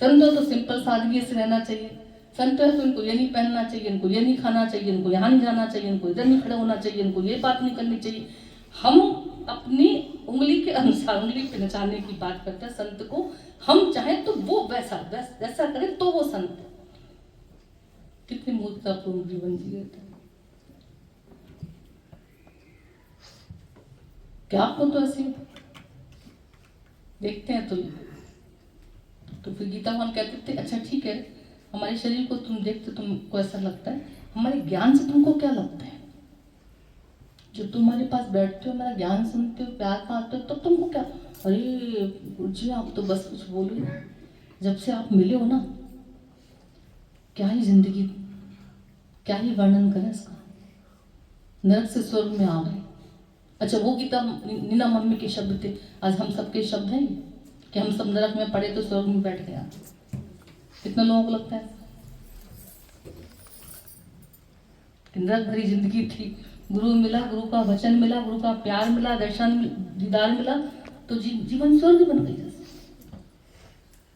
संत हो तो सिंपल सादगी से रहना चाहिए, संत है तो इनको ये नहीं पहनना चाहिए, इनको ये नहीं खाना चाहिए, इनको यहाँ नहीं जाना चाहिए, इनको इधर नहीं खड़ा होना चाहिए, इनको ये बात नहीं करनी चाहिए। हम अपनी उंगली के अनुसार उंगली पे नचाने की बात करते हैं संत को। हम चाहे तो वो वैसा करे तो वो संत। कितनी मूर्खतापूर्ण जीवन जिए थे। क्या आपको तो ऐसे देखते हैं तो फिर गीता भगवान कहते थे अच्छा ठीक है, हमारे शरीर को तुम देखते तुमको ऐसा लगता है, हमारे ज्ञान से तुमको क्या लगता है? जो तुम्हारे पास बैठते हो, मेरा ज्ञान सुनते हो, प्यार पाते हो, तो तुमको क्या? अरे गुरु जी आप तो बस कुछ बोलो, जब से आप मिले हो ना, क्या ही जिंदगी, क्या ही वर्णन करें इसका। नरक से स्वर्ग में आ गए। अच्छा वो गीता नीना मम्मी के शब्द थे, आज हम सबके शब्द हैं कि हम सब नरक में पड़े तो स्वर्ग में बैठ गया। कितना लोगों को लगता है कि नरक भरी जिंदगी थी, गुरु मिला, गुरु का वचन मिला, गुरु का प्यार मिला, दर्शन दीदार मिला, तो जीवन स्वर्ग बन गई।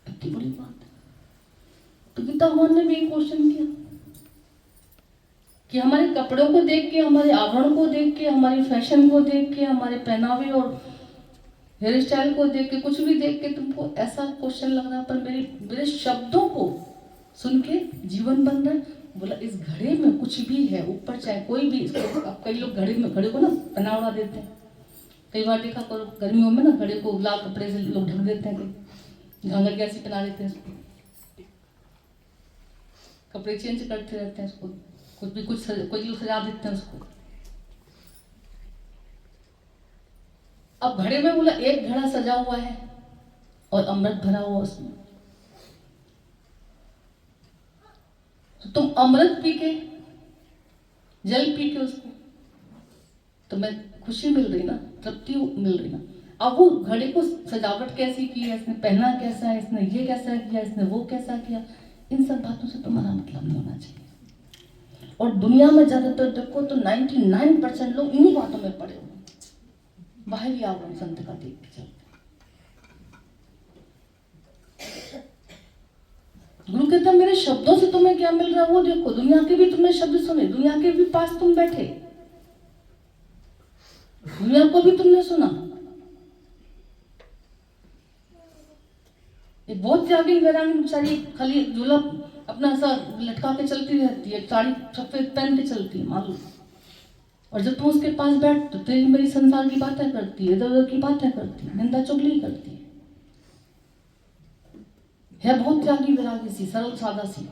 कितनी बड़ी बात है। तो गीता भगवान ने भी एक क्वेश्चन किया कि हमारे कपड़ों को देख के, हमारे आभरण को देख के, हमारे फैशन को देख के, हमारे पहनावे और हेयर स्टाइल को देख के, कुछ भी देख के तुमको ऐसा क्वेश्चन लग रहा है, पर मेरे शब्दों को सुन के जीवन बन रहा है। बोला इस घड़े में कुछ भी है, ऊपर चाहे कोई भी, अब कई लोग घड़े को ना पहना उड़ा देते हैं। कई बार देखा करो गर्मियों में ना घड़े को लाल कपड़े से लोग ढक देते हैं, घाघर कैसी पहना देते हैं उसको, कपड़े चेंज करते रहते हैं उसको, कोई लोग सजा देते हैं उसको। अब घड़े में बोला एक घड़ा सजा हुआ है और अमृत भरा हुआ उसमें, तो तुम अमृत पी के, जल पी के उसको तुम्हें खुशी मिल रही ना, तृप्ति मिल रही ना। अब वो घड़े को सजावट कैसी की है, इसने पहना कैसा है, इसने ये कैसा किया, इसने वो कैसा किया, इन सब बातों से तुम्हारा मतलब नहीं होना चाहिए। और दुनिया में ज्यादातर देखो तो 99% लोग इन्हीं बातों में पड़े हुए, बाहरी आवरण संत का देख के चलते। गुरु कहता मेरे शब्दों से तुम्हें क्या मिल रहा है वो देखो। दुनिया के भी तुमने शब्द सुने, दुनिया के भी पास तुम बैठे, दुनिया को भी तुमने सुना। एक बहुत त्यागी वैरागी बेचारी खाली झूला अपना सा लटका के चलती रहती है, साड़ी सफेद पहन के चलती है, मालूम और जब तुम उसके पास बैठ तो तेरी मेरी संसार की बातें करती है, इधर उधर की बातें करती है, निंदा चुगली करती है बहुत त्यागी विरागी सी, सरल सादा सी,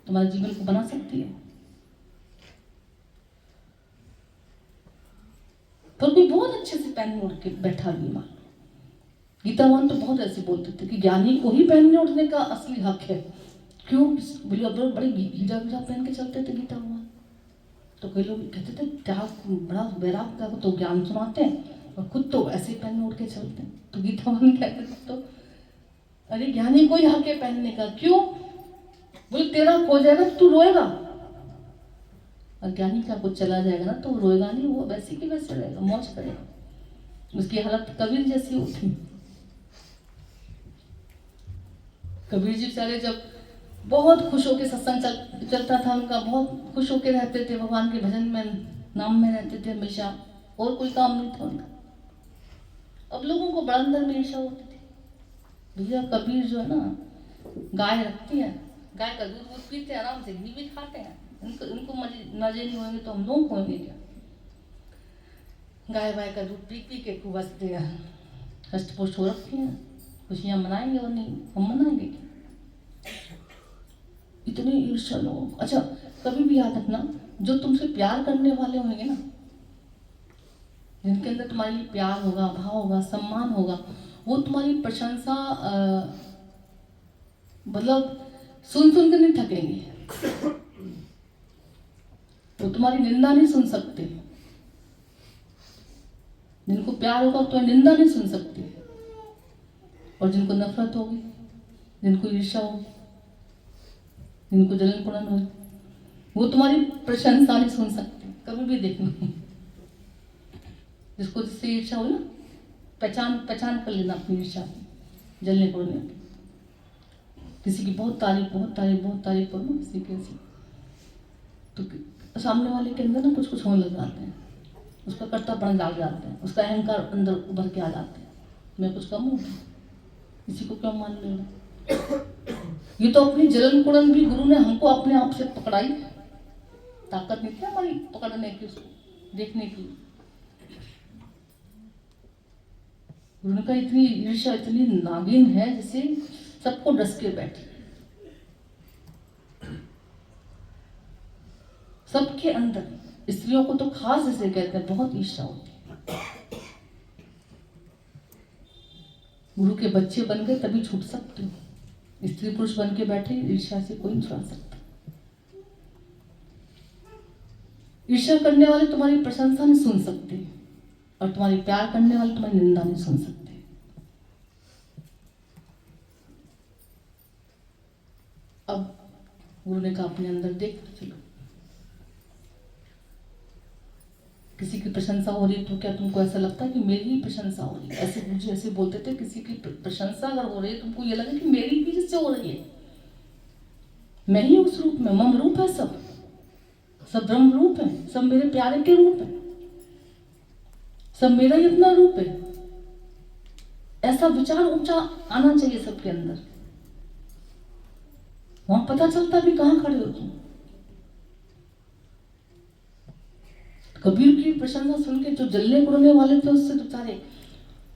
तुम्हारे जीवन को बना सकती है। पर कोई बहुत अच्छे से पहन ओढ़ के बैठा भी मान। गीतावान तो बहुत ऐसे बोलते थे कि ज्ञानी को ही पहनने ओढ़ने का असली हक है। क्यों? बोले बड़े हीरा वीरा पहन के चलते थे गीतावान। तो कई लोग कहते थे त्याग, बड़ा वैराग का तो ज्ञान सुनाते हैं और खुद तो ऐसे ही पहन ओढ़ के चलते हैं। तो गीतावान कहते थे तो अरे ज्ञानी को ही हक है पहनने का। क्यों? बोले तेरा खो जाएगा तू रोएगा, और ज्ञानी का कुछ चला जाएगा ना तो रोएगा नहीं, वो वैसे की वैसे रहेगा, मौज करेगा। उसकी हालत कबीर जैसी होती। कबीर जी बेचारे जब बहुत खुश होकर सत्संग चलता था उनका, बहुत खुश होकर रहते थे, भगवान के भजन में नाम में रहते थे हमेशा, और कोई काम नहीं था उनका। अब लोगों को बड़ा अंदर में ईर्ष्या होती थी। भैया कबीर जो है ना, गाय रखती है, गाय का दूध पीते हैं, आराम से घी भी खाते हैं, इनको मजे नहीं होंगे तो हम लोग होंगे क्या? गाय वाय का दूध पी पी के खूब हंसते हैं, हष्ट पुष्ट हो रखी हैं, खुशियां मनाएंगे और नहीं हम मनाएंगे क्या? इतनी ईर्ष्या लोग। अच्छा कभी भी याद रखना, जो तुमसे प्यार करने वाले होंगे ना, जिनके अंदर तुम्हारे लिए प्यार होगा, भाव होगा, सम्मान होगा, वो तुम्हारी प्रशंसा मतलब सुन सुन कर नहीं थकेंगे। वो तुम्हारी निंदा नहीं सुन सकते। जिनको प्यार होगा तो निंदा नहीं सुन सकते, और जिनको नफरत होगी, जिनको ईर्ष्या होगी, जिनको जलन कुड़न होगी, वो तुम्हारी प्रशंसा नहीं सुन सकते। कभी भी देखना, जिसको जिससे ईर्ष्या हो ना, पहचान कर लेना अपनी ईर्ष्या, जलने कुड़ने। किसी की बहुत तारीफ करो ना, किसी के तो सामने वाले के अंदर ना कुछ कुछ होने लग जाते हैं, उसका कर्तापन जाग जाते हैं, उसका अहंकार अंदर उभर के आ जाते हैं। मैं कुछ कम हूँ, किसी को क्यों मान लेना? ये तो अपनी जलन कुड़न भी गुरु ने हमको अपने आप से पकड़ाई, ताकत नहीं थी हमारी पकड़ने की, उसको देखने की। गुरु ने कहा इतनी ईर्ष्या इतनी नागिन है जिसे सबको डस के बैठे। सबके अंदर, स्त्रियों को तो खास इसे कहते हैं, बहुत ईर्ष्या होती है। गुरु के बच्चे बन गए तभी छूट सकते हो, स्त्री पुरुष बन के बैठे ईर्ष्या से कोई नहीं छुड़ा सकता। ईर्ष्या करने वाले तुम्हारी प्रशंसा नहीं सुन सकते, और तुम्हारी प्यार करने वाले तुम्हारी निंदा नहीं सुन सकते। अब गुरु ने कहा अपने अंदर देख चलो, किसी की प्रशंसा हो रही है तो क्या तुमको ऐसा लगता है कि मेरी ही प्रशंसा हो रही है? ऐसे मुझे ऐसे बोलते थे, किसी की प्रशंसा अगर हो रही है तुमको ये लगे कि मेरी भी जिससे हो रही है, मैं ही उस रूप में, मम रूप है, सब ब्रह्म रूप है, सब मेरे प्यारे के रूप है, सब मेरा ही अपना रूप है। ऐसा विचार ऊंचा आना चाहिए सबके अंदर। वहां पता चलता भी कहाँ खड़े हो तुम। कबीर की प्रशंसा सुन के जो जलने कुड़ने वाले थे उससे बेचारे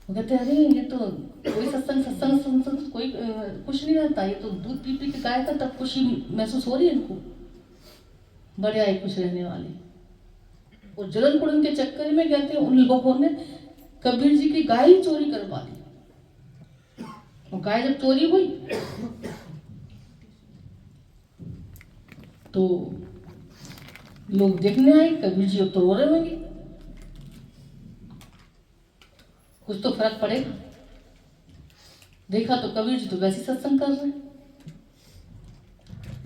वो कहते अरे ये तो कोई सत्संग कोई कुछ नहीं रहता, ये तो दूध पी पी के गाय का तब खुशी महसूस हो रही है इनको, बड़े आए खुश रहने वाले। और जलन कुड़न के चक्कर में कहते हैं उन लोगों ने कबीर जी की गाय ही चोरी करवा दी। और गाय जब चोरी हुई तो लोग देखने आए, कबीर जी अब तो रो रहे होंगे, कुछ तो फर्क पड़ेगा। देखा तो कबीर जी तो वैसे सत्संग कर रहे हैं,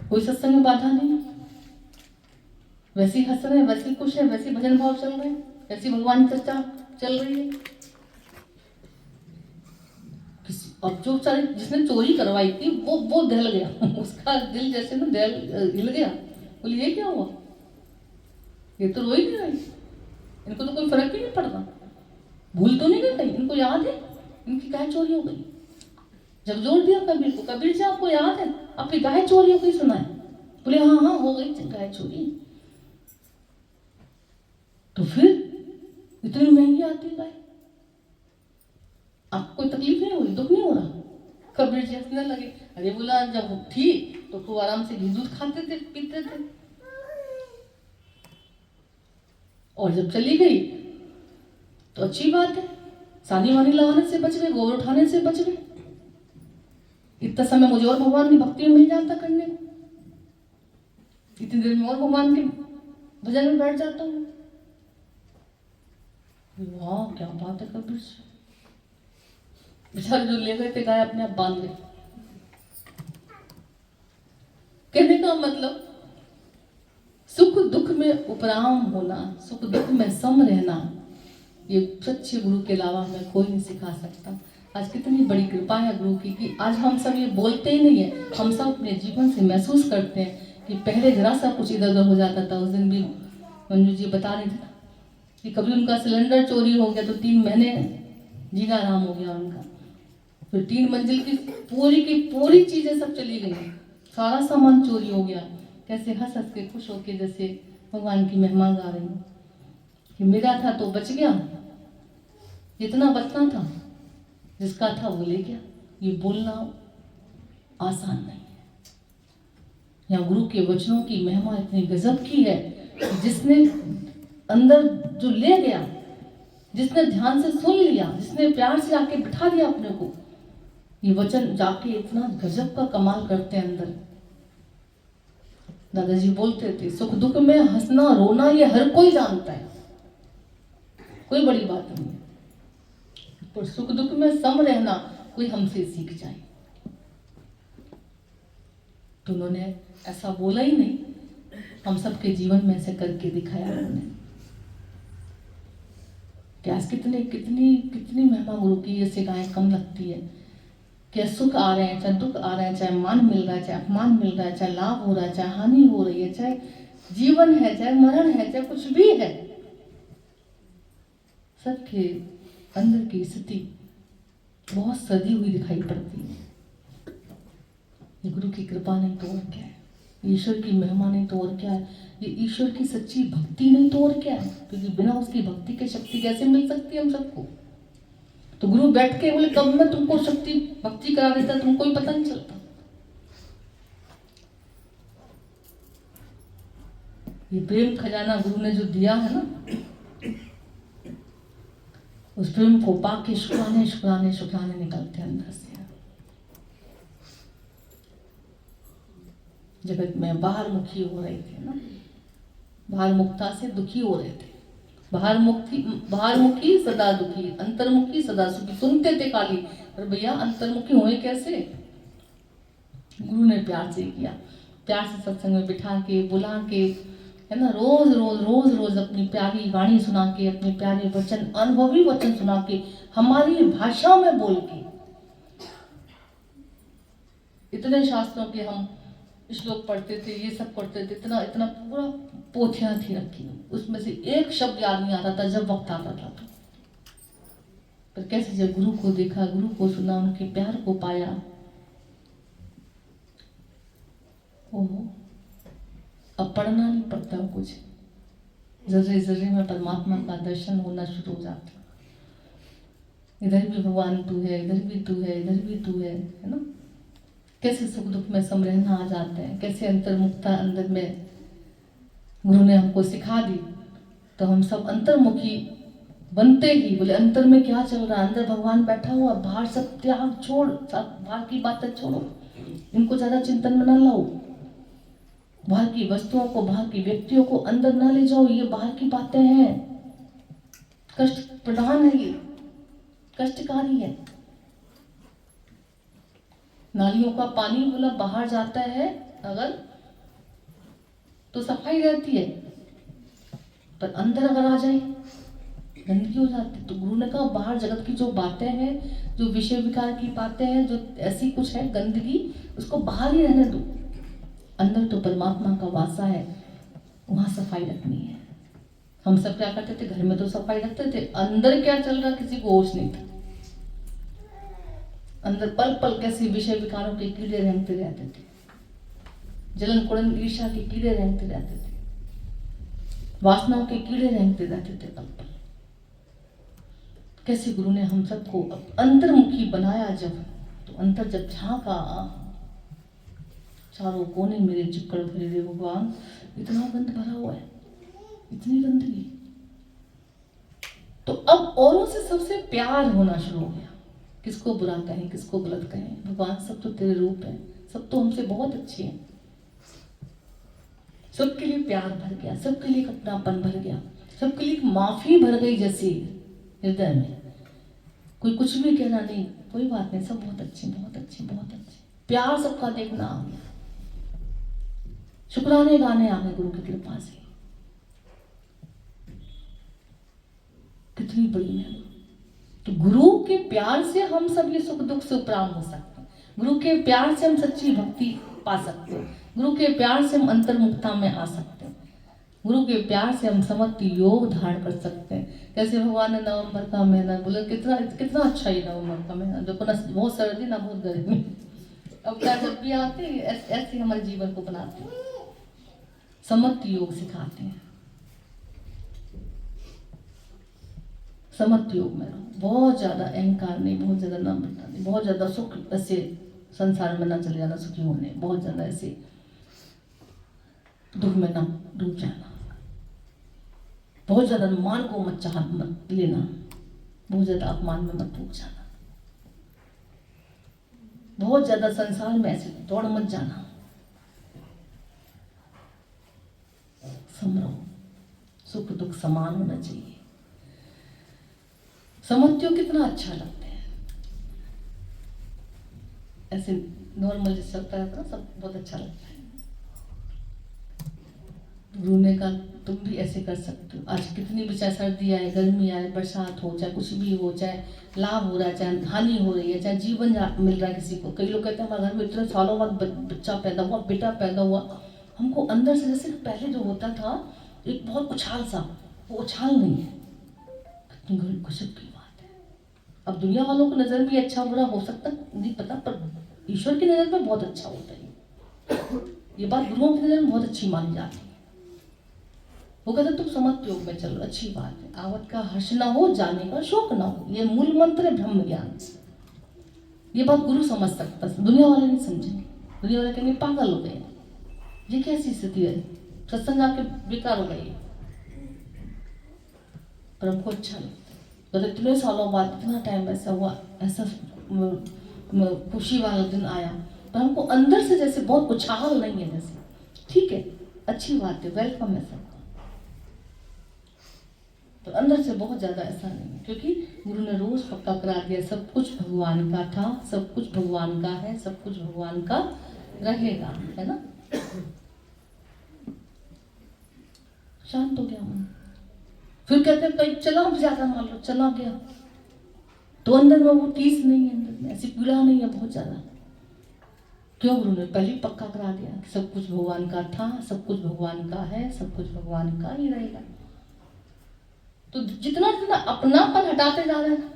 कोई सत्संग में बाधा नहीं, वैसे ही हंस रहे हैं, वैसे ही खुश है, वैसे भजन भाव चल रहे हैं, वैसी भगवान की चर्चा चल रही है। अब जो सारे जिसने चोरी करवाई थी वो दहल गया उसका दिल जैसे ना हिल गया। बोले ये क्या हुआ, ये तो रो ही नहीं रही, इनको तो कोई फर्क ही नहीं पड़ता, भूल तो नहीं गए कहीं, इनको याद है इनकी गाय चोरी हो गई। जब जोड़ दिया कबीर को, कबीर जी आपको याद है आपकी गाय चोरी हो गई, सुना है? बोले हाँ हाँ हो गई गाय चोरी। तो फिर इतनी महंगी आती गाय, आपको कोई तकलीफ नहीं हो रही, दुख नहीं हो रहा? कबीर जी हंसने लगे, अरे बोला जब थी तो खूब आराम से घी दूध खाते थे, पीते थे, और जब चली गई तो अच्छी बात है, सानी वानी लगाने से बच गए, गोबर उठाने से बच गए। इतना समय मुझे और भगवान की भक्ति में मिल जाता करने को, इतनी देर में और भगवान के भजन में बैठ जाता हूँ। वाह क्या बात है कबीर जी, बेचारे जो ले गए थे गाय अपने आप बांध गए। कहने का मतलब सुख दुख में उपराम होना, सुख दुख में सम रहना, ये सच्चे गुरु के अलावा हमें कोई नहीं सिखा सकता। आज कितनी बड़ी कृपा है गुरु की कि आज हम सब ये बोलते ही नहीं है, हम सब अपने जीवन से महसूस करते हैं कि पहले जरा सा कुछ इधर उधर हो जाता था। उस दिन भी मंजू जी बता रहे थे कि कभी उनका सिलेंडर चोरी हो गया तो 3 महीने जीना आराम हो गया उनका। फिर 3 मंजिल की पूरी चीजें सब चली गई, सारा सामान चोरी हो गया। कैसे हंस हंस के खुश होके जैसे भगवान की महिमा गा रही हूँ कि मेरा था तो बच गया, जितना बचना था जिसका था वो ले गया। ये बोलना आसान नहीं है। यहाँ गुरु के वचनों की महिमा इतनी गजब की है, जिसने अंदर जो ले गया, जिसने ध्यान से सुन लिया, जिसने प्यार से आके बिठा दिया अपने को, ये वचन जाके इतना गजब का कमाल करते हैं अंदर। दादाजी बोलते थे सुख दुख में हंसना रोना ये हर कोई जानता है, कोई बड़ी बात नहीं है, पर सुख दुख में सम रहना कोई हमसे सीख जाए। तो उन्होंने ऐसा बोला ही नहीं, हम सबके जीवन में ऐसे करके दिखाया उन्होंने। क्या कितनी कितनी कितनी महिमा गुरु की ये सिखाएं कम लगती है। क्या सुख आ रहे हैं, चाहे दुख आ रहे हैं, चाहे मान मिल रहा है, चाहे अपमान मिल रहा है, चाहे लाभ हो रहा है, चाहे हानि हो रही है, चाहे जीवन है, चाहे मरण है, चाहे कुछ भी है, सबके अंदर की स्थिति बहुत सदी हुई दिखाई पड़ती है। ये गुरु की कृपा नहीं तो और क्या है, ईश्वर की महिमा नहीं तो और क्या है, ये ईश्वर की सच्ची भक्ति नहीं तो और क्या है। क्योंकि बिना उसकी भक्ति की शक्ति कैसे मिल सकती है हम सबको। तो गुरु बैठ के बोले कब मैं तुमको शक्ति भक्ति करा देता, तुमको ही पता नहीं चलता। ये प्रेम खजाना गुरु ने जो दिया है ना, उस प्रेम को पाके शुक्राने शुक्राने शुक्राने निकलते हैं अंदर से। जगत में बाहर मुखी हो रहे थे ना, बाहर मुक्ता से दुखी हो रहे थे। बाहर मुखी सदा दुखी, अंतर्मुखी सदा सुखी। सुनते थे खाली, पर भैया अंतर्मुखी हुए कैसे? गुरु ने प्यार से किया, प्यार से सत्संग में बिठा के बुला के, है ना, रोज रोज रोज रोज अपनी प्यारी वाणी सुना के, अपने प्यारे वचन, अनुभवी वचन सुना के, हमारी भाषा में बोल के। इतने शास्त्रों के हम श्लोक पढ़ते थे, ये सब पढ़ते थे, इतना इतना पूरा पोथियां थी रखी, उसमें से एक शब्द याद नहीं आता था जब वक्त आता था। पर कैसे जब गुरु को देखा, गुरु को सुना, उनके प्यार को पाया, ओहो, अब पढ़ना नहीं पड़ता कुछ, जर्रे जर्रे में परमात्मा का दर्शन होना शुरू हो जाता। इधर भी भगवान तू है, इधर भी तू है, इधर भी तू है ना। कैसे सुख दुख में सम रहना आ जाते हैं, कैसे अंतर्मुखता अंदर में गुरु ने हमको सिखा दी। तो हम सब अंतर्मुखी बनते ही बोले अंतर में क्या चल रहा है, अंदर भगवान बैठा हुआ, बाहर सब त्याग छोड़, बाहर की बातें छोड़ो, इनको ज्यादा चिंतन में न लाओ, बाहर की वस्तुओं को, बाहर की व्यक्तियों को अंदर ना ले जाओ, ये बाहर की बातें हैं, कष्ट प्रधान है, ये कष्टकारी है। नालियों का पानी बोला बाहर जाता है अगर तो सफाई रहती है, पर अंदर अगर आ जाए गंदगी हो जाती। तो गुरु ने कहा बाहर जगत की जो बातें हैं, जो विषय विकार की बातें हैं, जो ऐसी कुछ है गंदगी, उसको बाहर ही रहने दो, अंदर तो परमात्मा का वासा है, वहां सफाई रखनी है। हम सब क्या करते थे, घर में तो सफाई रखते थे, अंदर क्या चल रहा किसी को होश नहीं था। अंदर पल पल कैसे विषय विकारों के कीड़े रेंगते रहते थे, जलन कुड़न ईर्ष्या के कीड़े रेंगते रहते थे। वासनाओं के कीड़े रेंगते रहते थे पल पल। कैसे गुरु ने हम सबको अंतर्मुखी बनाया जब, तो अंतर जब झांका, चारों कोने मेरे चिक्कड़ भरे रे भगवान, इतना गंद भरा हुआ है, इतनी गंदगी। तो अब औरों से सबसे प्यार होना शुरू हो गया। किसको बुरा कहें, किसको गलत कहें, भगवान सब तो तेरे रूप है, सब तो हमसे बहुत अच्छे हैं। सबके लिए प्यार भर गया, सबके लिए अपनापन भर गया, सबके लिए माफी भर गई जैसी हृदय में। कोई कुछ भी कहना नहीं, कोई बात नहीं, सब बहुत अच्छे बहुत अच्छे बहुत अच्छे, प्यार सबका देखना आ गया। शुक्राने गाने आ गए गुरु की कृपा से। कितनी बड़ी है। तो गुरु के प्यार से हम सब ये सुख दुख से उपराम हो सकते हैं। गुरु के प्यार से हम सच्ची भक्ति पा सकते हैं। गुरु के प्यार से हम अंतर्मुखता में आ सकते हैं। गुरु के प्यार से हम समत्व योग धारण कर सकते हैं। कैसे भगवान ने नवंबर का महीना बोला, कितना कितना अच्छा ही नवंबर का महीना, देखो ना बहुत सर्दी ना बहुत गर्मी। अब क्या जब भी आते हैं ऐसे हमारे जीवन को बनाते हैं, समत्व योग सिखाते हैं। समत्व योग में रहो, बहुत ज्यादा अहंकार नहीं, बहुत ज्यादा नम्रता नहीं, बहुत ज्यादा सुख ऐसे संसार में ना चले जाना, सुखी होने, बहुत ज्यादा ऐसे दुख में ना डूब जाना, बहुत ज्यादा मान को मत चाह मत लेना, बहुत ज्यादा अपमान में मत डूब जाना, बहुत ज्यादा संसार में ऐसे दौड़ मत जाना। समरो, सुख दुख समान होना चाहिए। समत्व कितना अच्छा लगता है, ऐसे नॉर्मल जैसे चलता रहता है सब बहुत अच्छा लगता है। गुरु ने कहा तुम भी ऐसे कर सकते हो। आज कितनी भी, चाहे सर्दी आए, गर्मी आए, बरसात हो, चाहे कुछ भी हो, चाहे लाभ हो रहा है, चाहे हानि हो रही है, चाहे जीवन मिल रहा है किसी को। कई लोग कहते हैं हमारे घर में इतने सालों बाद बच्चा पैदा हुआ, बेटा पैदा हुआ, हमको अंदर से जैसे पहले जो होता था एक बहुत उछाल सा, वो उछाल नहीं है। कितनी गजब की बात है। अब दुनिया वालों की नजर में अच्छा बुरा हो सकता नहीं पता, पर ईश्वर की नजर में बहुत अच्छा होता है। ये बात गुरुओं की नजर में बहुत अच्छी मानी जाती है। वो कहते तुम समत्व योग में चलो, अच्छी बात है। आवत का हर्ष ना हो, जाने का शोक ना हो, ये मूल मंत्र है ब्रह्म ज्ञान। ये बात गुरु समझ सकता, दुनिया वाले नहीं समझेंगे। दुनिया वाले कहेंगे पागल हो गए, ये कैसी स्थिति है, सत्संग आके बेकार हो गई। पर हमको अच्छा लगता है, इतने सालों बाद इतना टाइम ऐसा हुआ, ऐसा खुशी वाला दिन आया, पर हमको अंदर से जैसे बहुत उछाल नहीं है, जैसे ठीक है, अच्छी बात है, वेलकम है सब, तो अंदर से बहुत ज्यादा ऐसा नहीं है। क्योंकि गुरु ने रोज पक्का करा दिया, सब कुछ भगवान का था, सब कुछ भगवान का है, सब कुछ भगवान का रहेगा, है ना। शांत हो गया मन। फिर कहते हैं कहीं चला ज्यादा, मान लो चला गया तो अंदर में वो टीस नहीं है, अंदर में ऐसी पीड़ा नहीं है बहुत ज्यादा। क्यों? गुरु ने पहले ही पक्का करा दिया कि सब कुछ भगवान का था, सब कुछ भगवान का है, सब कुछ भगवान का ही रहेगा। तो जितना जितना अपनापन हटाते जा रहे हैं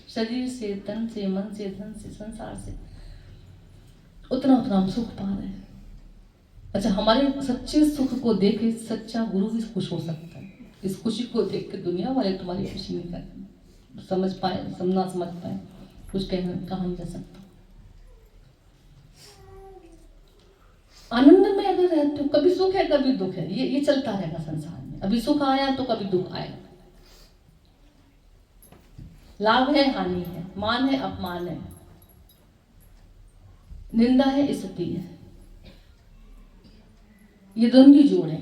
शरीर से, तन से, मन से, धन से, संसार से, उतना उतना हम सुख पा रहे हैं। अच्छा, हमारे सच्चे सुख को देखे सच्चा गुरु भी खुश हो सकता है। इस खुशी को देख के दुनिया वाले तुम्हारी खुशी नहीं करते, समझ पाए, ना समझ पाए, कुछ कहा नहीं जा सकता। आनंद में अगर रहते हो, कभी सुख है कभी दुख है, ये चलता रहेगा संसार में। अभी सुख आया तो कभी दुख आएगा, लाभ है हानि है, मान है अपमान है, निंदा है स्तुति है, ये द्वंद्वी जोड़ है।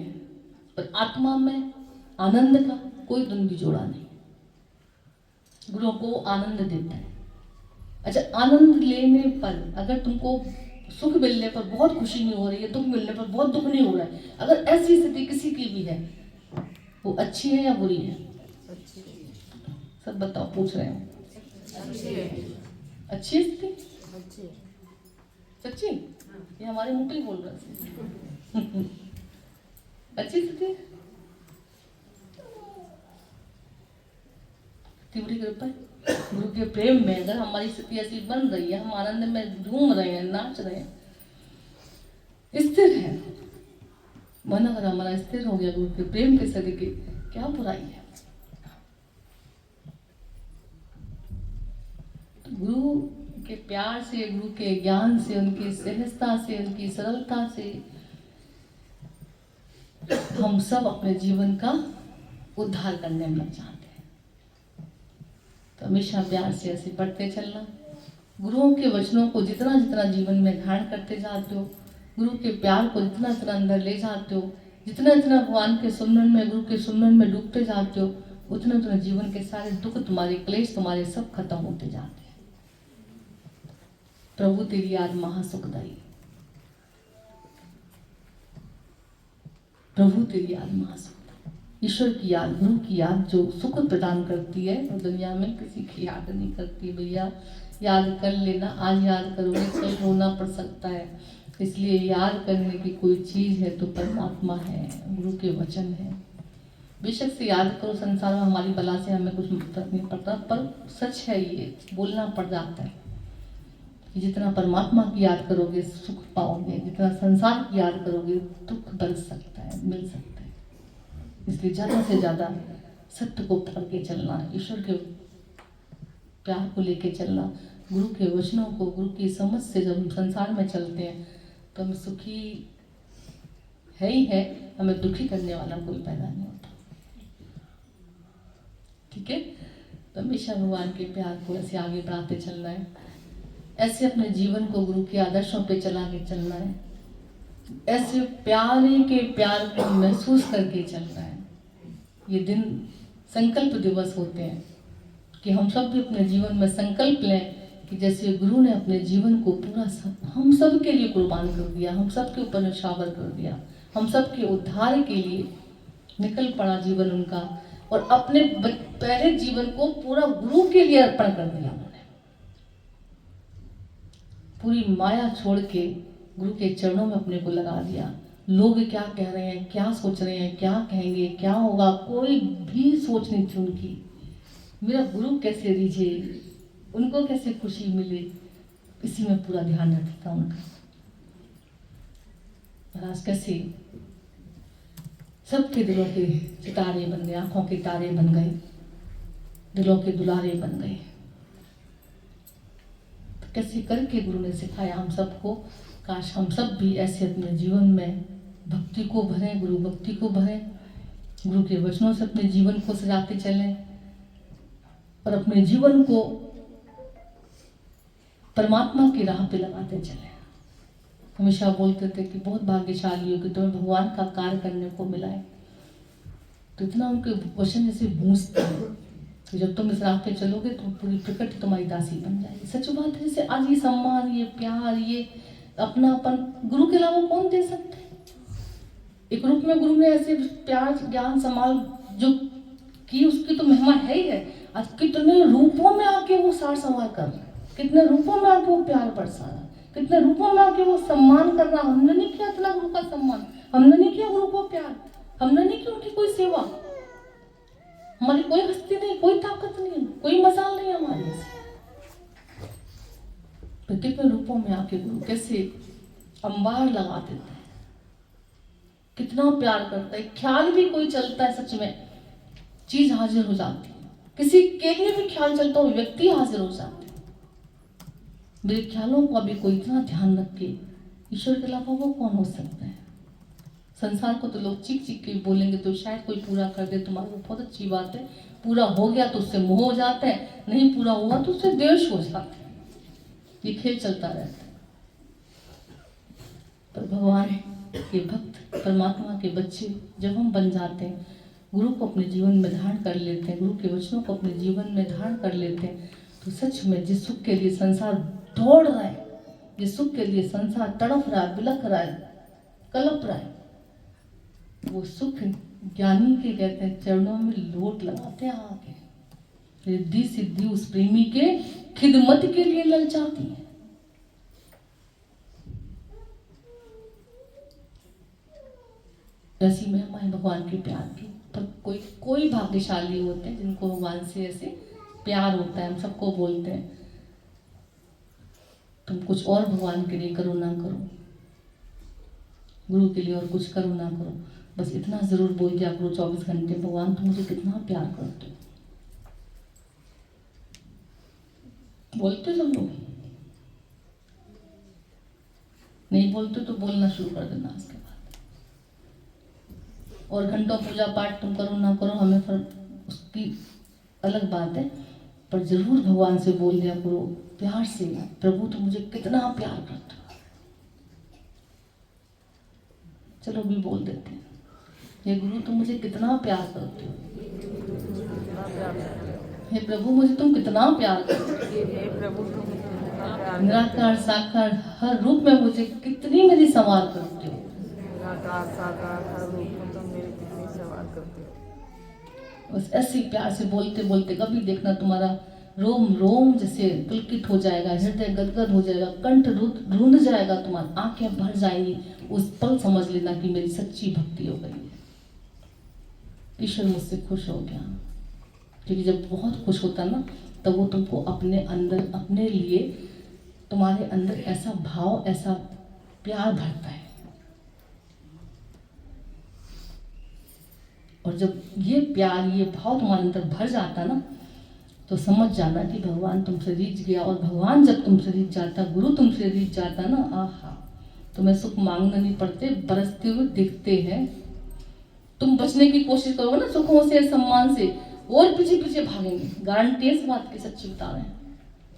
पर आत्मा में आनंद का कोई द्वंद्वी जोड़ा नहीं। गुरु को आनंद देता है। अच्छा, आनंद लेने पर अगर तुमको सुख मिलने पर बहुत खुशी नहीं हो रही है, दुख मिलने पर बहुत दुख नहीं हो रहा है, अगर ऐसी स्थिति किसी की भी है, वो अच्छी है या बुरी है? सब बताओ, पूछ रहे हो। अच्छी स्थिति, सच्ची, ये हमारे मुंह पे ही बोल रहे हैं। अच्छी स्थिति, तीव्र कृपा, गुरु के प्रेम में अगर हमारी स्थिति ऐसी बन रही है, हम आनंद में झूम रहे हैं, नाच रहे हैं, स्थिर है, मन अगर हमारा स्थिर हो गया गुरु के प्रेम के सदके, क्या बुराई है। तो गुरु के प्यार से, गुरु के ज्ञान से, उनकी सहजता से, उनकी सरलता से हम सब अपने जीवन का उद्धार करने में लग जाते हैं। तो हमेशा प्यार से ऐसे बढ़ते चलना, गुरुओं के वचनों को जितना जितना जीवन में धारण करते जाते हो, गुरु के प्यार को जितना जितना अंदर ले जाते हो, जितना जितना भगवान के सुमरन में, गुरु के सुमरन में डूबते जाते हो, उतना उतना जीवन के सारे दुख, तुम्हारे क्लेश, तुम्हारे सब खत्म होते जाते हैं। प्रभु तेरी याद महासुखदायी, प्रभु तेरी याद महासुखदायी। ईश्वर की याद, गुरु की याद जो सुख प्रदान करती है, और दुनिया में किसी की याद नहीं करती। भैया याद कर लेना, आज याद करोगे कल रोना पड़ सकता है, इसलिए याद करने की कोई चीज़ है तो परमात्मा है, गुरु के वचन है। बेशक से याद करो, संसार में हमारी बला से हमें कुछ फर्क नहीं पड़ता, पर सच है, ये बोलना पड़ जाता है कि जितना परमात्मा की याद करोगे सुख पाओगे, जितना संसार की याद करोगे दुख बरस सकता है, मिल सकता है। इसलिए ज़्यादा से ज़्यादा सत्य को पकड़ के चलना, ईश्वर के प्यार को लेके चलना, गुरु के वचनों को, गुरु की समझ से जब हम संसार में चलते हैं तो हम सुखी है ही है, हमें दुखी करने वाला कोई पैदा नहीं होता। ठीक है, तो हमेशा भगवान के प्यार को ऐसे आगे बढ़ाते चलना है, ऐसे अपने जीवन को गुरु के आदर्शों पे चला के चलना है, ऐसे प्यारे के प्यार को महसूस करके चलना है। ये दिन संकल्प दिवस होते हैं कि हम सब भी अपने जीवन में संकल्प लें कि जैसे गुरु ने अपने जीवन को पूरा हम सब के लिए कुर्बान कर दिया, हम सब के ऊपर निछावर कर दिया, हम सब के उद्धार के लिए निकल पड़ा जीवन उनका, और अपने पहले जीवन को पूरा गुरु के लिए अर्पण कर दिया उन्होंने। पूरी माया छोड़ के गुरु के चरणों में अपने को लगा दिया। लोग क्या कह रहे हैं, क्या सोच रहे हैं, क्या कहेंगे, क्या होगा, कोई भी सोच नहीं थी उनकी। मेरा गुरु कैसे रिझे, उनको कैसे खुशी मिले, इसी में पूरा ध्यान रखता उनका। और आज कैसे सबके दिलों के सितारे बन गए, आंखों के तारे बन गए, दिलों के दुलारे बन गए। तो कैसे करके गुरु ने सिखाया हम सबको। काश हम सब भी ऐसे अपने जीवन में भक्ति को भरें, गुरु भक्ति को भरें, गुरु के वचनों से अपने जीवन को सजाते चलें और अपने जीवन को परमात्मा की राह पे लगाते चले। हमेशा बोलते थे कि बहुत भाग्यशाली हो कि तुम्हें भगवान का कार्य करने को मिला है। तो इतना उनके वचन जैसे गूंजते हैं कि जब तुम इस राह पे चलोगे तो पूरी प्रकृति तुम्हारी दासी बन जाएगी। सच बात है, जैसे आज ये सम्मान, ये प्यार, ये अपनापन गुरु के अलावा कौन दे सकते हैं। एक रूप में गुरु ने ऐसे प्यार, ज्ञान, सम्मान जो की, उसकी तो महिमा है ही है। आज कितने रूपों में आके वो सार संवार कर रहा है, कितने रूपों में आके वो प्यार बरसा रहा है, कितने रूपों में आके वो सम्मान कर रहा। हमने नहीं किया इतना गुरु का सम्मान, हमने नहीं किया गुरु को प्यार, हमने नहीं की उनकी कोई सेवा। हमारी कोई हस्ती नहीं, कोई ताकत नहीं, कोई मजाल नहीं हमारे से। तो कितने रूपों में आके गुरु कैसे अंबार लगा देता है, कितना प्यार करता है। ख्याल भी कोई चलता है, सच में चीज हाजिर हो जाती है। किसी के लिए भी ख्याल चलता हो, व्यक्ति हाजिर हो जाते हैं। मेरे ख्यालों को अभी कोई इतना ध्यान रखे, ईश्वर के अलावा वो कौन हो सकता है। संसार को तो लोग चीख चीख के बोलेंगे तो शायद कोई पूरा कर दे तुम्हारा, वो बहुत अच्छी बात है। पूरा हो गया तो उससे मोह हो जाता है, नहीं पूरा हुआ तो उससे द्वेष हो जाता है। ये खेल चलता रहता है। पर भगवान के भक्त, परमात्मा के बच्चे जब हम बन जाते हैं, गुरु को अपने जीवन में धारण कर लेते हैं, गुरु के वचनों को अपने जीवन में धारण कर लेते हैं, तो सच में जिस सुख के लिए संसार दौड़ रहा है, जिस सुख के लिए संसार तड़प रहा है, बिलख रहा है, कलप रहा है, वो सुख ज्ञानी के कहते हैं चरणों में लोट लगाते हैं आके। रिद्धि सिद्धि उस प्रेमी के खिदमत के लिए ललचाती है। ऐसी महिमा है भगवान के प्यार की। पर कोई भाग्यशाली होते हैं जिनको भगवान से ऐसे प्यार होता है। हम सबको बोलते हैं तुम कुछ और भगवान के लिए करो ना करो, गुरु के लिए और कुछ करो ना करो, बस इतना ज़रूर बोल दिया करो 24 घंटे, भगवान तुम मुझे कितना प्यार करते हो। बोलते सब लोग? नहीं बोलते तो बोलना शुरू कर देना इसके बाद। और घंटों पूजा पाठ तुम करो ना करो, हमें उसकी अलग बात है, पर जरूर भगवान से बोल दिया करो प्यार से, प्रभु तुम मुझे कितना प्यार करते हो। चलो भी बोल देते हैं, हे गुरु तुम मुझे कितना प्यार करते हो, हे प्रभु मुझे तुम कितना प्यार करते हो, हे प्रभु तुम कितना प्यार निराकार साकार हर रूप में मुझे कितनी मेरी संवार करते हो। निराकार साकार हर रूप में तुम मेरी कितनी सवार करते हो। बस ऐसे ही प्यार से बोलते बोलते कभी देखना तुम्हारा रोम रोम जैसे पुलकित हो जाएगा, हृदय गदगद हो जाएगा, कंठ रूंध जाएगा, तुम्हारी आंखें भर जाएंगी। उस पल समझ लेना कि मेरी सच्ची भक्ति हो गई है, ईश्वर मुझसे खुश हो गया। क्योंकि जब बहुत खुश होता ना, तब वो तुमको अपने अंदर, अपने लिए तुम्हारे अंदर ऐसा भाव, ऐसा प्यार भरता है। और जब ये प्यार, ये भाव तुम्हारे अंदर भर जाता ना, तो समझ जाना कि भगवान तुमसे रीझ गया। और भगवान जब तुमसे रीझ जाता, गुरु तुमसे रीझ जाता ना, आहा, तुम्हें सुख मांगना नहीं पड़ते, बरसते हुए दिखते हैं। तुम बचने की कोशिश करोगे ना सुखों से, सम्मान से, और पीछे पीछे भागेंगे। गारंटी इस बात की, सच्ची बता रहे हैं।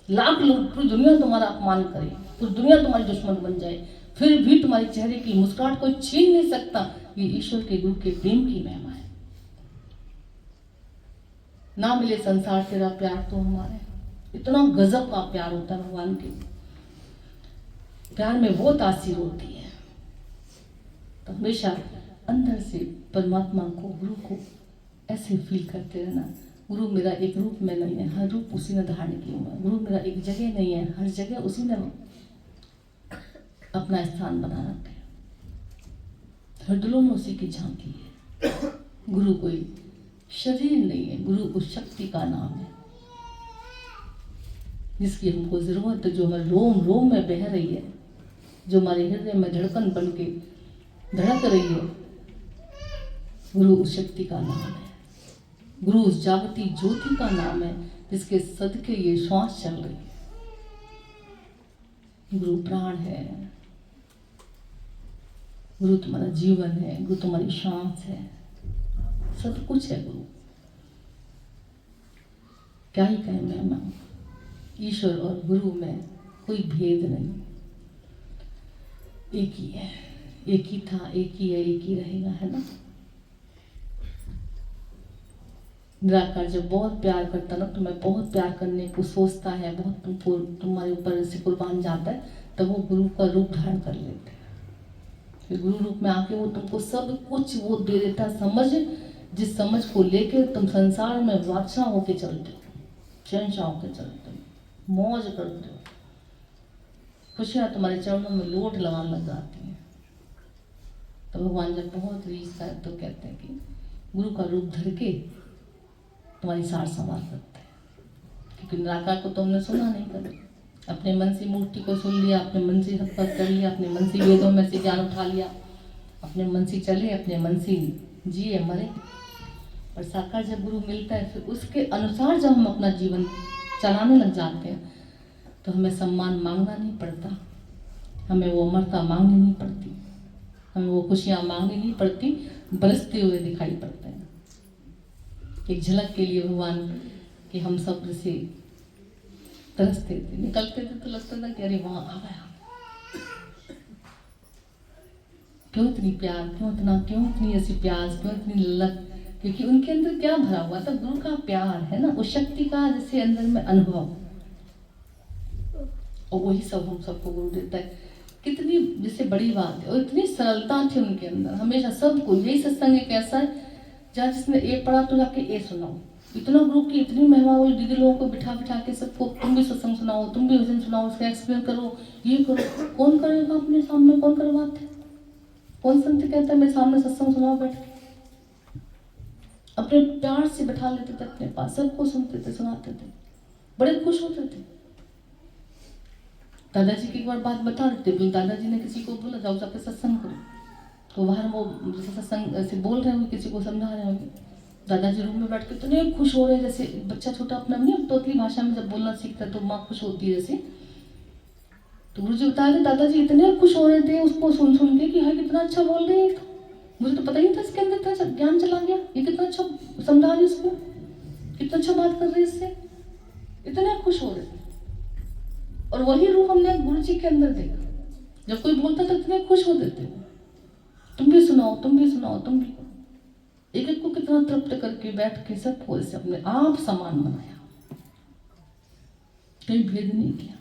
लाख लोग, पूरी दुनिया तुम्हारा अपमान करे, पूरी दुनिया तुम्हारी दुश्मन बन जाए, फिर भी तुम्हारे चेहरे की मुस्कुराहट कोई छीन नहीं सकता। ये ईश्वर के गुरु के प्रेम की महिमा है। ना मिले संसार तेरा प्यार तो हमारे, इतना गजब का प्यार होता है भगवान के प्यार में, वो तासीर होती है। तो हमेशा अंदर से परमात्मा को, गुरु को ऐसे फील करते रहना, गुरु मेरा एक रूप में नहीं है, हर रूप उसी ने धारण किया हुआ है। गुरु मेरा एक जगह नहीं है, हर जगह उसी ने अपना स्थान बना रखा है। हर दिलों में उसी की झांकी है। गुरु कोई शरीर नहीं है, गुरु उस शक्ति का नाम है जिसकी हमको जरूरत है, जो हमारे रोम रोम में बह रही है, जो हमारे हृदय में धड़कन बन के धड़क रही है। गुरु उस शक्ति का नाम है, गुरु उस जागती ज्योति का नाम है, जिसके सदके ये श्वास चल रही है। गुरु प्राण है, गुरु तुम्हारा जीवन है, गुरु तुम्हारी सांस है, सब कुछ है गुरु। क्या ही कहें महिमा, ईश्वर और गुरु में कोई भेद नहीं, एक ही है, एक ही था, एक ही है, एक ही रहेगा, है ना। निराकार जब बहुत प्यार करता ना, तुम्हें बहुत प्यार करने को सोचता है, बहुत तुमको, तुम्हारे ऊपर से कुर्बान जाता है, तब वो गुरु का रूप धारण कर लेते हैं। फिर गुरु रूप में आके वो तुमको सब कुछ वो दे देता, समझ, जिस समझ को लेके तुम संसार में बादशाह होके चलते हो, शहंशाह होके चलते हो, मौज करते हो, खुशियाँ तुम्हारे चरणों में लोट लगाने लग जाती हैं। तो भगवान जब बहुत रीझता है तो कहते हैं कि गुरु का रूप धर के तुम्हारी सार संवार करते हैं। क्योंकि निराकार को तुमने सुना नहीं कभी, अपने मन से मूर्ति को सुन लिया, अपने मन से सब कर लिया, अपने मन से वेदों में से ज्ञान उठा लिया, अपने मन से चले, अपने मन से जिए मरे। और साकार जब गुरु मिलता है, फिर उसके अनुसार जब हम अपना जीवन चलाने लग जाते हैं, तो हमें सम्मान मांगना नहीं पड़ता, हमें वो अमरता मांगनी नहीं पड़ती, हमें वो खुशियाँ मांगनी नहीं पड़ती, बरसते हुए दिखाई पड़ते हैं। एक झलक के लिए भगवान कि हम सब जैसे तरसते थे, निकलते थे तो लगता था कि अरे वहाँ आ गया, क्यों इतनी प्यार, क्यों इतनी ऐसी प्यास, क्यों इतनी ललक, क्योंकि उनके अंदर क्या भरा हुआ था, गुरु का प्यार है ना, उस शक्ति का जैसे अंदर में अनुभव, और वही सब हम सबको गुरु देता है। कितनी जैसे बड़ी बात है, और इतनी सरलता थी उनके अंदर, हमेशा सबको यही सत्संग एक ऐसा है जहाँ जिसने ए पढ़ा तो जाके ए सुनाओ। इतना गुरु की इतनी महिमा बोली, दीदी लोगों को बिठा बिठा के सबको, तुम भी सत्संग सुनाओ, तुम भी भजन सुनाओ, उसका एक्सप्लेन करो, ये करो। कौन करेगा अपने सामने, कौन करवाते, कौन संत कहता है मेरे सामने सत्संग सुनाओ बैठ के। अपने प्यार से बिठा लेते थे अपने पास, सबको सुनते थे, सुनाते थे, बड़े खुश होते थे। दादाजी की एक बार बात बता देते, दादाजी ने किसी को बोला जाओ जाके सत्संग करो, तो बाहर वो जैसे सत्संग ऐसे बोल रहे होंगे, किसी को समझा रहे होंगे, दादाजी रूम में बैठ के इतने खुश हो रहे हैं, जैसे बच्चा छोटा अपना नहीं तोतली भाषा में जब बोलना सीखता है तो माँ खुश होती है जैसे। तो गुरु जी बता रहे दादाजी इतने खुश हो रहे थे उसको सुन सुन के कि हाँ कितना अच्छा बोल रहे हैं, मुझे तो पता ही नहीं था इसके अंदर इतना ज्ञान चला गया, ये कितना अच्छा समझा रही उसको, कितना अच्छा बात कर रही है इससे, इतने खुश हो रहे थे। और वही रूप हमने गुरु जी के अंदर देखा, जब कोई बोलता था इतने खुश हो देते, तुम भी सुनाओ तुम भी सुनाओ तुम भी। एक एक को कितना तृप्त करके बैठ के सबको ऐसे अपने आप समान बनाया, कहीं भेद नहीं किया।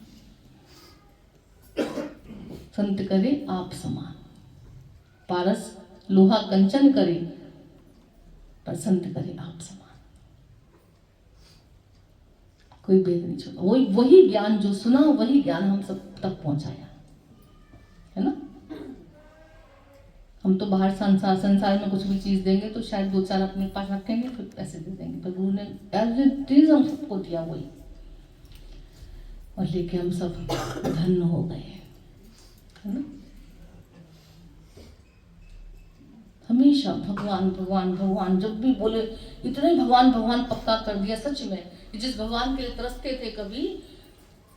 संत करे आप समान, पारस लोहा कंचन करे, पर संत करे आप समान, कोई भेद नहीं छोड़ा। वही ज्ञान जो सुना वही ज्ञान हम सब तक पहुंचाया, है ना। हम तो बाहर संसार में कुछ भी चीज देंगे तो शायद 2-4 अपने पास रखेंगे फिर पैसे दे देंगे, पर गुरु ने एज इट इज हम सबको दिया वही, और लेके हम सब धन्य हो गए, है ना। हमेशा भगवान भगवान भगवान, जब भी बोले इतने भगवान भगवान पक्का कर दिया सच में। जिस भगवान के लिए तरसते थे कभी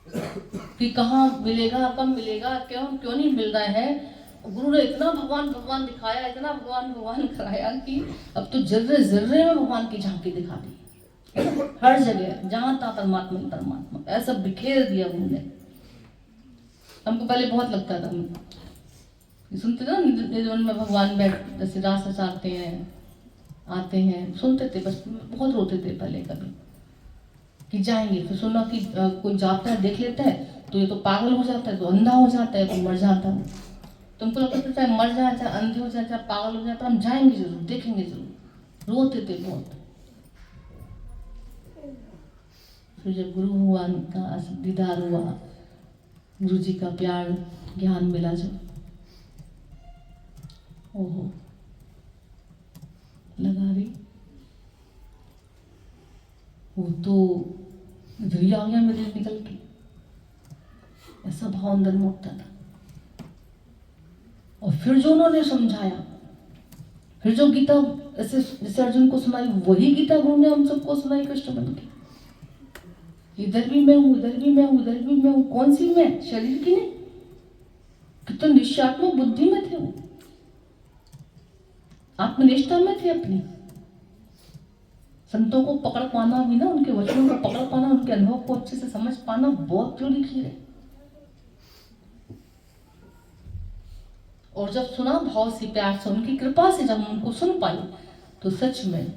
कि कहाँ मिलेगा कब मिलेगा क्यों नहीं मिल रहा है, गुरु ने इतना भगवान भगवान दिखाया, इतना भगवान भगवान कराया कि अब तो जर्रे जर्रे में भगवान की झांकी दिखा दी, हर जगह जहाँ तहाँ परमात्मा परमात्मा ऐसा बिखेर दिया गुरु ने। हमको पहले बहुत लगता था, सुनते थे ना निधन में भगवान बैठ जैसे रास रचाते हैं आते हैं, सुनते थे, बस बहुत रोते थे पहले कभी कि जाएंगे, फिर सुना कि कोई जाता है देख लेता है तो ये तो पागल हो जाता है, तो अंधा हो जाता है, तो मर जाता है। तुमको लगता था चाहे मर जाए चाहे अंधे हो जाए चाहे पागल हो जाए, पर हम जाएंगे जरूर, देखेंगे जरूर, रोते थे बहुत। फिर जब गुरु भगवान का दीदार हुआ, गुरु जी का प्यार ज्ञान मिला जब, ओहो लगा रही, वो तो इधर ही आ गया मेरे निकल के, ऐसा भाव अंदर में उठता था। और फिर जो उन्होंने समझाया, फिर जो गीता ऐसे जैसे अर्जुन को सुनाई, वही गीता गुरु ने हम सबको सुनाई कृष्ण बन के, इधर भी मैं हूँ इधर भी मैं हूँ इधर भी मैं हूँ। कौन सी मैं? शरीर की नहीं, कितने निश्चयात्मक बुद्धि में थे वो, आत्मनिष्ठा में थे अपनी। संतों को पकड़ पाना भी ना, उनके वचनों को पकड़ पाना, उनके अनुभव को अच्छे से समझ पाना बहुत प्योरी खीर है। और जब सुना भाव से प्यार से, उनकी कृपा से जब उनको सुन पाई, तो सच में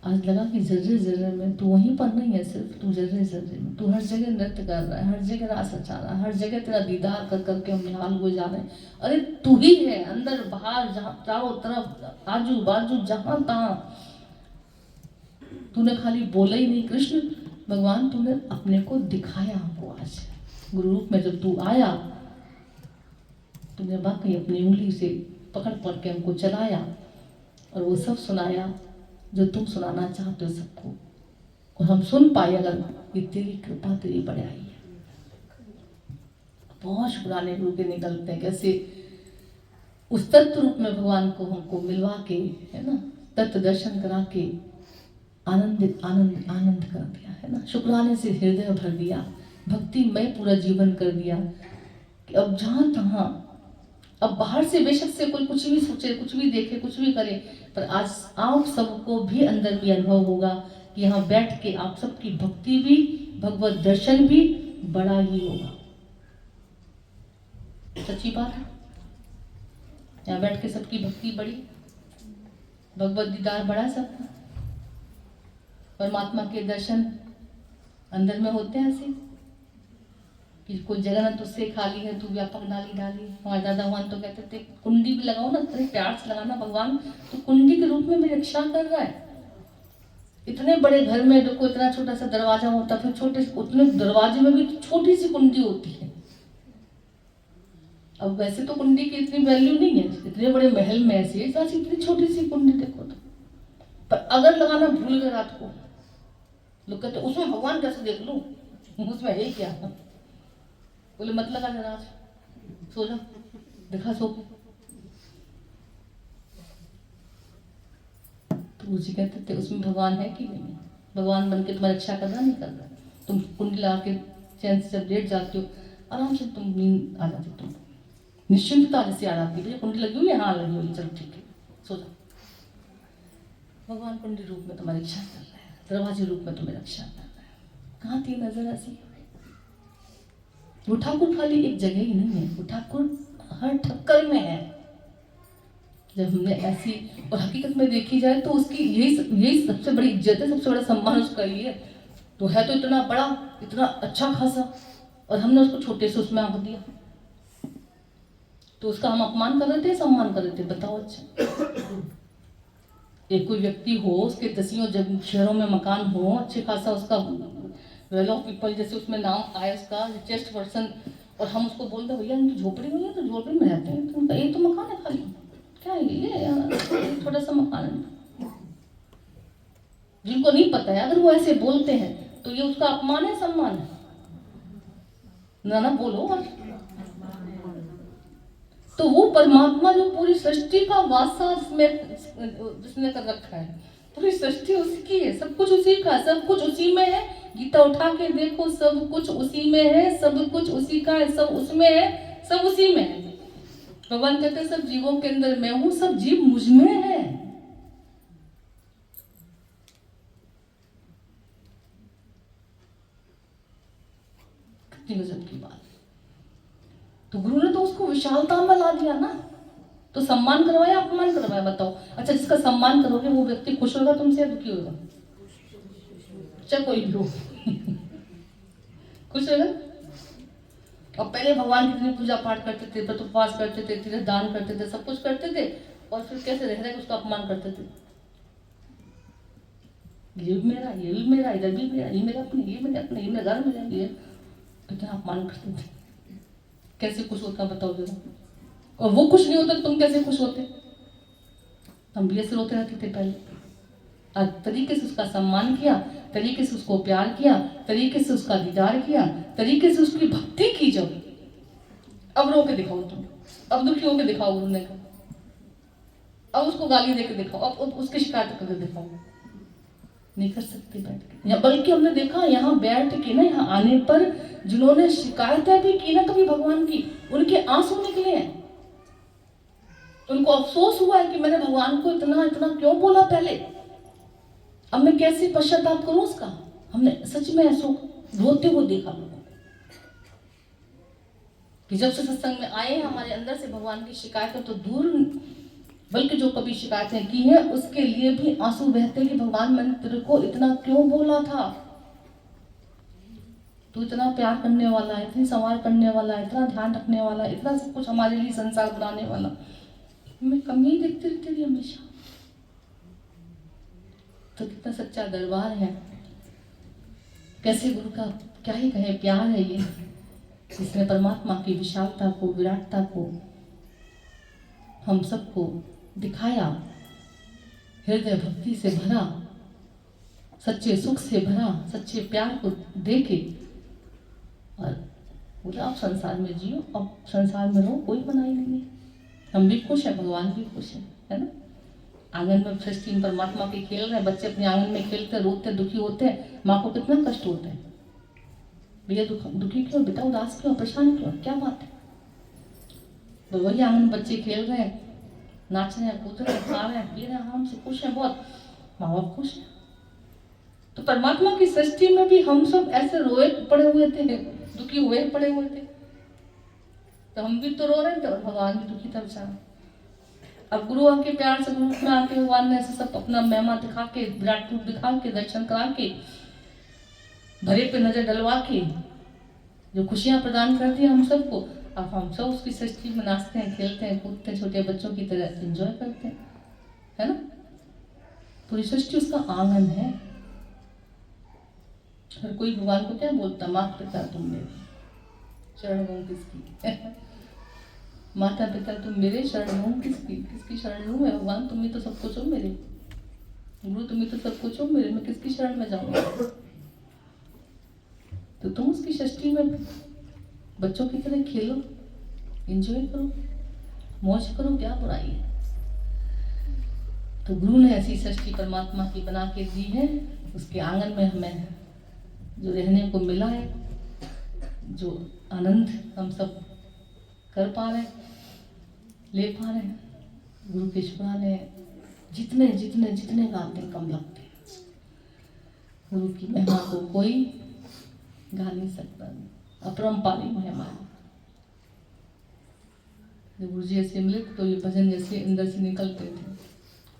आज लगा कि जर्रे जर्रे में तू वहीं पर नहीं है, सिर्फ तू जर्रे जर्रे में, तू हर जगह नृत्य कर रहा है, हर जगह रास रचा रहा है, हर जगह तेरा दीदार कर करके हम निहाल हुए जा रहे हैं। अरे तू ही है अंदर बाहर, जहाँ चारों तरफ आजू बाजू जहां तहाँ, तूने खाली बोला ही नहीं कृष्ण भगवान, तूने अपने को दिखाया हमको। आज गुरु रूप में जब तू आया, तूने वाकई अपनी उंगली से पकड़ पकड़ के हमको चलाया, और वो सब सुनाया जो तुम सुनाना चाहते हो सबको, और हम सुन पाए। अगर ये तेरी कृपा तेरी बढ़ाई है, बहुत शुक्राने गुरु के निकलते हैं, कैसे उस तत्व रूप में भगवान को हमको मिलवा के, है ना, तत्व दर्शन करा के आनंद आनंद आनंद कर दिया, है ना। शुक्राने से हृदय भर दिया, भक्ति में पूरा जीवन कर दिया कि अब जहाँ तहाँ, अब बाहर से बेशक से कोई कुछ भी सोचे, कुछ भी देखे, कुछ भी करे, पर आज आप सबको भी अंदर भी अनुभव होगा कि यहाँ बैठ के आप सबकी भक्ति भी, भगवत दर्शन भी बड़ा ही होगा। सच्ची बात है, यहाँ बैठ के सबकी भक्ति बड़ी, भगवत दीदार बड़ा सबका, परमात्मा के दर्शन अंदर में होते हैं ऐसे कि कोई जगह ना तुझसे खाली है, तू व्यापक डाली डाली। हमारे दादा भगवान तो कहते थे कुंडी भी लगाओ ना, इतने प्यार से लगाना, भगवान तो कुंडी के रूप में मेरी रक्षा कर रहा है। इतने बड़े घर में देखो इतना छोटा सा दरवाजा होता, फिर छोटे उतने दरवाजे में भी छोटी सी कुंडी होती है। अब वैसे तो कुंडी की इतनी वैल्यू नहीं है, इतने बड़े महल में ऐसी इतनी छोटी सी कुंडी देखो तो, पर अगर लगाना भूल गए रात को, लोग कहते उसमें भगवान कैसे देख लूं, उसमें है क्या? बोले मत लगा जरा, सो जा, देखा सो, तो गुरु जी कहते थे उसमें भगवान है कि नहीं है? भगवान बन के तुम्हारी रक्षा करना नहीं कर रहा। तुम कुंडली लगा के चैन से जब लेट जाते हो, आराम से तुम नींद आ जाती, तुम निश्चिंतता जैसे आ जाती है। भैया कुंडली लगी हुई है, हाँ लगी हुई, चलो ठीक है, सो जाओ। भगवान कुंडली रूप में तुम्हारी रक्षा कर रहा है, दरवाजे रूप में तुम्हें रक्षा कर रहा है। कहाँ थी नजर ऐसी? वो ठाकुर खाली एक जगह ही नहीं है, वो ठाकुर हर ठक्कर में है। जब हमने ऐसी, और हकीकत में देखी जाए तो उसकी यही सबसे बड़ी इज्जत है, सबसे बड़ा सम्मान उसका ये है। तो है तो इतना बड़ा, इतना अच्छा खासा, और हमने उसको छोटे से उसमें आंक दिया। तो उसका हम अपमान कर रहे थे, सम्मान कर रहे थे, बताओ। अच्छा, एक कोई व्यक्ति हो, उसके दसियों जब शहरों में मकान हो, अच्छे खासा उसका वेल ऑफ पीपल जैसे उसमें नाम आए उसका, रिचेस्ट पर्सन, और हम उसको बोलते भैया इनकी झोपड़ी हुई है तो झोपड़ी में रहते हैं, तो उनका एक तो मकान है खाली, क्या है ये थोड़ा सा मकान है। जिनको नहीं पता है अगर वो ऐसे बोलते हैं तो ये उसका अपमान है, सम्मान है? ना बोलो। और तो वो परमात्मा जो पूरी सृष्टि का वासा जिसने कर रखा है, पूरी सृष्टि उसकी है, सब कुछ उसी का, सब कुछ उसी में है। गीता उठा के देखो, सब कुछ उसी में है, सब कुछ उसी का है, सब उसमें है, सब उसी में है। भगवान कहते हैं सब जीवों के अंदर मैं हूं, सब जीव मुझ में है। कितनी गजब की बात। तो गुरु ने तो उसको विशालता में ला दिया ना। तो सम्मान करवाया, अपमान करवाया, बताओ। अच्छा, जिसका सम्मान करोगे वो व्यक्ति खुश होगा तुमसे या दुखी होगा? चाहे कोई भी हो खुश होगा। और पहले भगवान कितनी पूजा पाठ करते थे, व्रत उपवास करते थे, तीर्थ दान करते थे, सब कुछ करते थे, और फिर कैसे रह रहे उसका अपमान करते थे। ये भी मेरा, ये भी मेरा, इधर भी मेरा, ये मेरा अपने, ये मेरे अपने, ये मेरा घर मेरा, ये कितना अपमान करते थे। कैसे खुश होता बताओ जरा। और वो खुश नहीं होता, तुम कैसे खुश होते? हम भी ऐसे रोते रहते थे पहले। आज तरीके से उसका सम्मान किया, तरीके से उसको प्यार किया, तरीके से उसका दीदार किया, तरीके से उसकी भक्ति की। जब अब रो के दिखाओ तुम, अब दुखी होकर दिखाओ गुरु ने कहा, अब उसको गाली देके दिखाओ, अब उसकी शिकायत करके दिखाओ। नहीं कर सकते बैठ के। या बल्कि हमने देखा यहाँ बैठ के ना, यहाँ आने पर जिन्होंने शिकायतें भी की ना कभी भगवान की, उनके आंसू निकले हैं। उनको अफसोस हुआ है कि मैंने भगवान को इतना इतना क्यों बोला पहले, अब मैं कैसे पश्चाताप करूं उसका। हमने सच में ऐसा रोते हुए देखा लोगों को कि जब से सत्संग में आए हमारे अंदर से भगवान की शिकायतें तो दूर, बल्कि जो कभी शिकायतें की हैं उसके लिए भी आंसू बहते कि भगवान मैंने तेरे को इतना क्यों बोला था। तू इतना प्यार करने वाला है, इतनी संवार करने वाला है, इतना ध्यान रखने वाला है, इतना सब कुछ हमारे लिए संसार बनाने वाला, मैं कमी देखती रहती थी हमेशा। तो कितना सच्चा दरबार है, कैसे गुरु का क्या ही कहे प्यार है ये, जिसने परमात्मा की विशालता को, विराटता को हम सबको दिखाया, हृदय भक्ति से भरा, सच्चे सुख से भरा, सच्चे प्यार को देके, और बोला आप संसार में जियो, अब संसार में रहो, कोई मनाही नहीं है। हम भी खुश हैं, भगवान भी खुश है ना। आंगन में सृष्टि में परमात्मा के खेल रहे हैं, बच्चे अपने आंगन में खेलते, रोते, दुखी होते हैं, माँ को कितना कष्ट होता है, भैया दुखी क्यों, बेटा उदास क्यों, परेशान क्यों, क्या बात है। तो वही आंगन में बच्चे खेल रहे हैं, नाच रहे हैं, कूद रहे हैं, खा रहे हैं, पी रहे हैं, आराम से खुश हैं बहुत, माँ बाप खुश है। तो परमात्मा की सृष्टि में भी हम सब ऐसे रोए पड़े हुए थे, दुखी हुए पड़े हुए थे, तो हम भी तो रो रहे थे और भगवान भी दुखी था बेचारा। अब गुरु आके प्यार से रूप में आके भगवान ने ऐसे सब अपना महिमा दिखा के, विराट रूप दिखा के, दर्शन करा के, भरे पे नजर डलवा के जो खुशियां प्रदान करती है हम सबको, अब हम सब उसकी सृष्टि में नाचते हैं, खेलते हैं, कूदते हैं, छोटे बच्चों की तरह एंजॉय करते हैं, है ना। पूरी सृष्टि उसका आंगन है। हर कोई भगवान को क्या बोलता, माता पिता तुम मेरे, शरण गऊं किसकी माता पिता तुम मेरे, शरण लूं किसकी, किसकी शरण लूं मैं, भगवान तुम ही तो सब कुछ हो मेरे, गुरु तुम ही तो सब कुछ हो मेरे, मैं किसकी शरण में जाऊंगा। तो तुम उसकी सृष्टि में बच्चों की तरह खेलो, एंजॉय करो, मौज करो, क्या बुराई है। तो गुरु ने ऐसी सृष्टि परमात्मा की बना के दी है, उसके आंगन में हमें जो रहने को मिला है, जो आनंद हम सब कर पा रहे, ले पा रहे, गुरु के शुक्राने जितने जितने जितने गाते हैं कम लगते हैं। गुरु की महिमा को कोई गा नहीं सकता, अपरंपारी महिमा है। जब गुरु जी ऐसे मिले तो ये भजन जैसे अंदर से निकलते थे।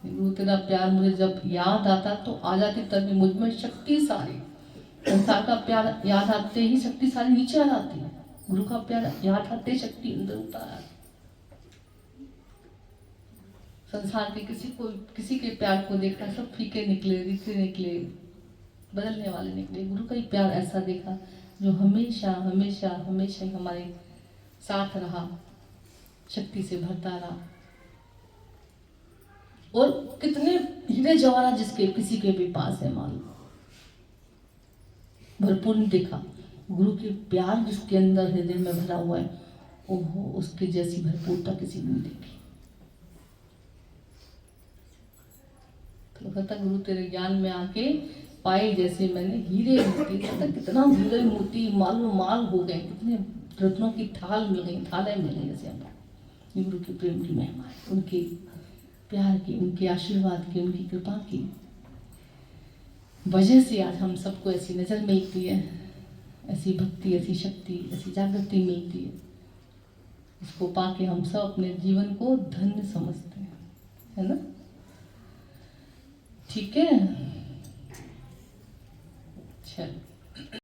गुरु तेरा प्यार मुझे जब याद आता तो आ जाती तभी मुझ में शक्ति सारी, संसार का प्यार याद आते ही शक्ति सारी नीचे आ जाती है, गुरु का प्यार याद आते शक्ति अंदर उतार आती। संसार के किसी के प्यार को देखा सब फीके निकले, रीते निकले, बदलने वाले निकले। गुरु का ही प्यार ऐसा देखा जो हमेशा हमेशा हमेशा ही हमारे साथ रहा, शक्ति से भरता रहा। और कितने हीरे जवाहरात जिसके किसी के भी पास है मालूम, भरपूर नहीं देखा। गुरु के प्यार जिसके अंदर हृदय में भरा हुआ है, ओहो उसकी जैसी भरपूरता किसी ने नहीं देखी। तो कहता गुरु तेरे ज्ञान में आके पाए जैसे मैंने हीरे मोती, कहता कितना हीरे मोती मालो माल हो गए, कितने रत्नों की थाल मिल गई, थालें मिल गई जैसे हमको। गुरु के प्रेम की महिमा है, उनके प्यार की, उनके आशीर्वाद की, उनकी कृपा की वजह से आज हम सबको ऐसी नजर मिलती है, ऐसी भक्ति, ऐसी शक्ति, ऐसी जागृति मिलती है। इसको पाके हम सब अपने जीवन को धन्य समझते हैं, है ना? ठीक है, चल।